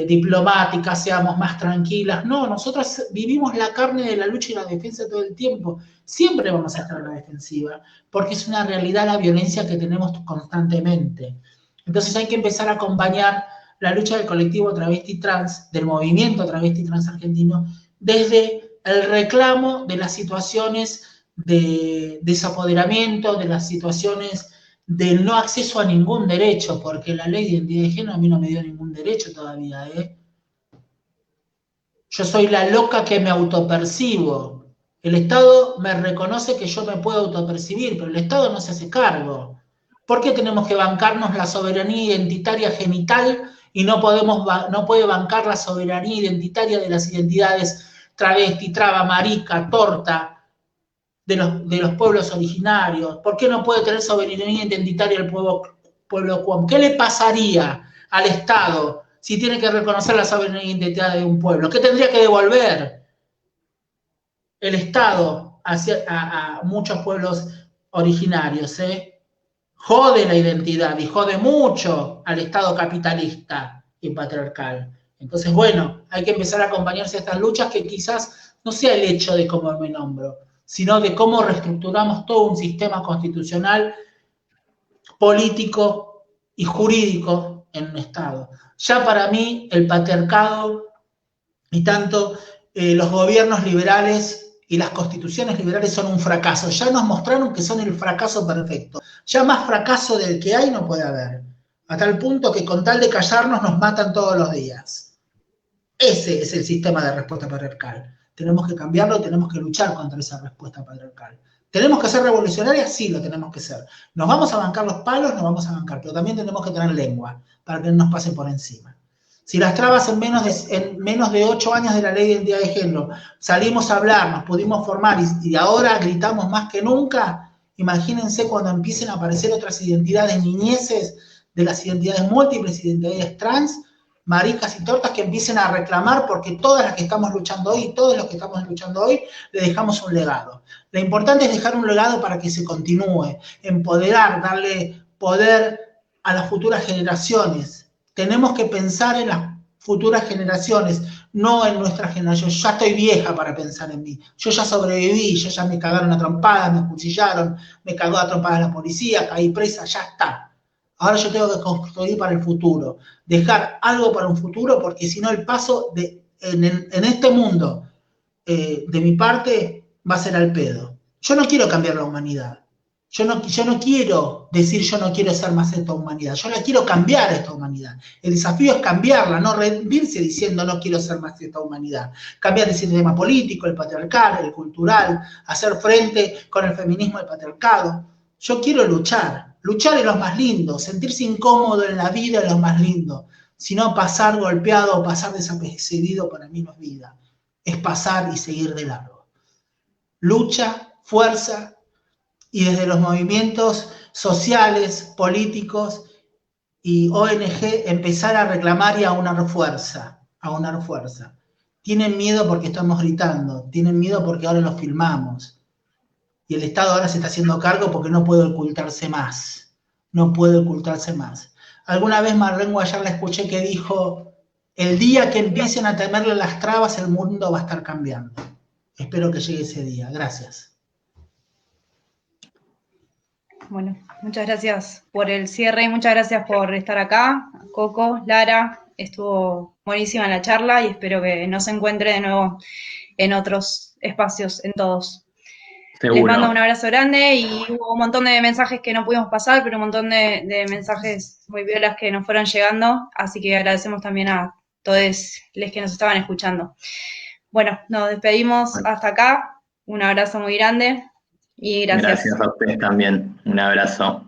S2: diplomáticas, seamos más tranquilas. No, nosotros vivimos la carne de la lucha y la defensa todo el tiempo. Siempre vamos a estar a la defensiva, porque es una realidad la violencia que tenemos constantemente. Entonces hay que empezar a acompañar la lucha del colectivo travesti trans, del movimiento travesti trans argentino, desde el reclamo de las situaciones de desapoderamiento, de las situaciones del no acceso a ningún derecho, porque la ley de identidad de género a mí no me dio ningún derecho todavía, ¿eh? Yo soy la loca que me autopercibo. El Estado me reconoce que yo me puedo autopercibir, pero el Estado no se hace cargo. ¿Por qué tenemos que bancarnos la soberanía identitaria genital y no puede bancar la soberanía identitaria de las identidades travesti, traba, marica, torta, de los pueblos originarios? ¿Por qué no puede tener soberanía identitaria el pueblo cuom? ¿Qué le pasaría al Estado si tiene que reconocer la soberanía identitaria de un pueblo? ¿Qué tendría que devolver el Estado a muchos pueblos originarios? Jode la identidad y jode mucho al Estado capitalista y patriarcal. Entonces, bueno, hay que empezar a acompañarse a estas luchas, que quizás no sea el hecho de cómo me nombro, sino de cómo reestructuramos todo un sistema constitucional, político y jurídico en un Estado. Ya para mí el patriarcado y tanto los gobiernos liberales y las constituciones liberales son un fracaso. Ya nos mostraron que son el fracaso perfecto. Ya más fracaso del que hay no puede haber. A tal punto que con tal de callarnos nos matan todos los días. Ese es el sistema de respuesta patriarcal. Tenemos que cambiarlo, tenemos que luchar contra esa respuesta patriarcal. ¿Tenemos que ser revolucionarias? Sí, lo tenemos que ser. ¿Nos vamos a bancar los palos? Nos vamos a bancar, pero también tenemos que tener lengua para que no nos pase por encima. Si las trabas en menos de 8 años de la ley de identidad de género salimos a hablar, nos pudimos formar y ahora gritamos más que nunca, imagínense cuando empiecen a aparecer otras identidades niñeces de las identidades múltiples, identidades trans, maricas y tortas, que empiecen a reclamar, porque todas las que estamos luchando hoy, todos los que estamos luchando hoy, le dejamos un legado. Lo importante es dejar un legado para que se continúe, empoderar, darle poder a las futuras generaciones. Tenemos que pensar en las futuras generaciones, no en nuestra generación. Yo ya estoy vieja para pensar en mí. Yo ya sobreviví, yo ya me cagaron a trompadas, me acuchillaron, me cagó a trompadas la policía, caí presa, ya está. Ahora yo tengo que construir para el futuro, dejar algo para un futuro, porque si no el paso en este mundo de mi parte va a ser al pedo. Yo no quiero cambiar la humanidad. Yo no quiero decir yo no quiero ser más esta humanidad. Yo la quiero cambiar esta humanidad. El desafío es cambiarla, no rendirse diciendo no quiero ser más esta humanidad. Cambiar el sistema político, el patriarcal, el cultural, hacer frente con el feminismo, el patriarcado. Yo quiero luchar. Luchar es lo más lindo, sentirse incómodo en la vida es lo más lindo. Si no, pasar golpeado o pasar desapercibido para mí no es vida. Es pasar y seguir de largo. Lucha, fuerza, y desde los movimientos sociales, políticos y ONG empezar a reclamar y a unar fuerza, Tienen miedo porque estamos gritando, tienen miedo porque ahora los filmamos. Y el Estado ahora se está haciendo cargo porque no puede ocultarse más. No puede ocultarse más. Alguna vez Marlene Guayar la escuché que dijo, El día que empiecen a temerle las trabas, el mundo va a estar cambiando. Espero que llegue ese día. Gracias.
S1: Bueno, muchas gracias por el cierre y muchas gracias por estar acá. Coco, Lara, estuvo buenísima la charla y espero que nos encuentre de nuevo en otros espacios, en todos.
S3: Seguro.
S1: Les mando un abrazo grande y hubo un montón de mensajes que no pudimos pasar, pero un montón de mensajes muy violas que nos fueron llegando, así que agradecemos también a todos los que nos estaban escuchando. Bueno, nos despedimos hasta acá, un abrazo muy grande y gracias.
S3: Gracias a ustedes también, un abrazo.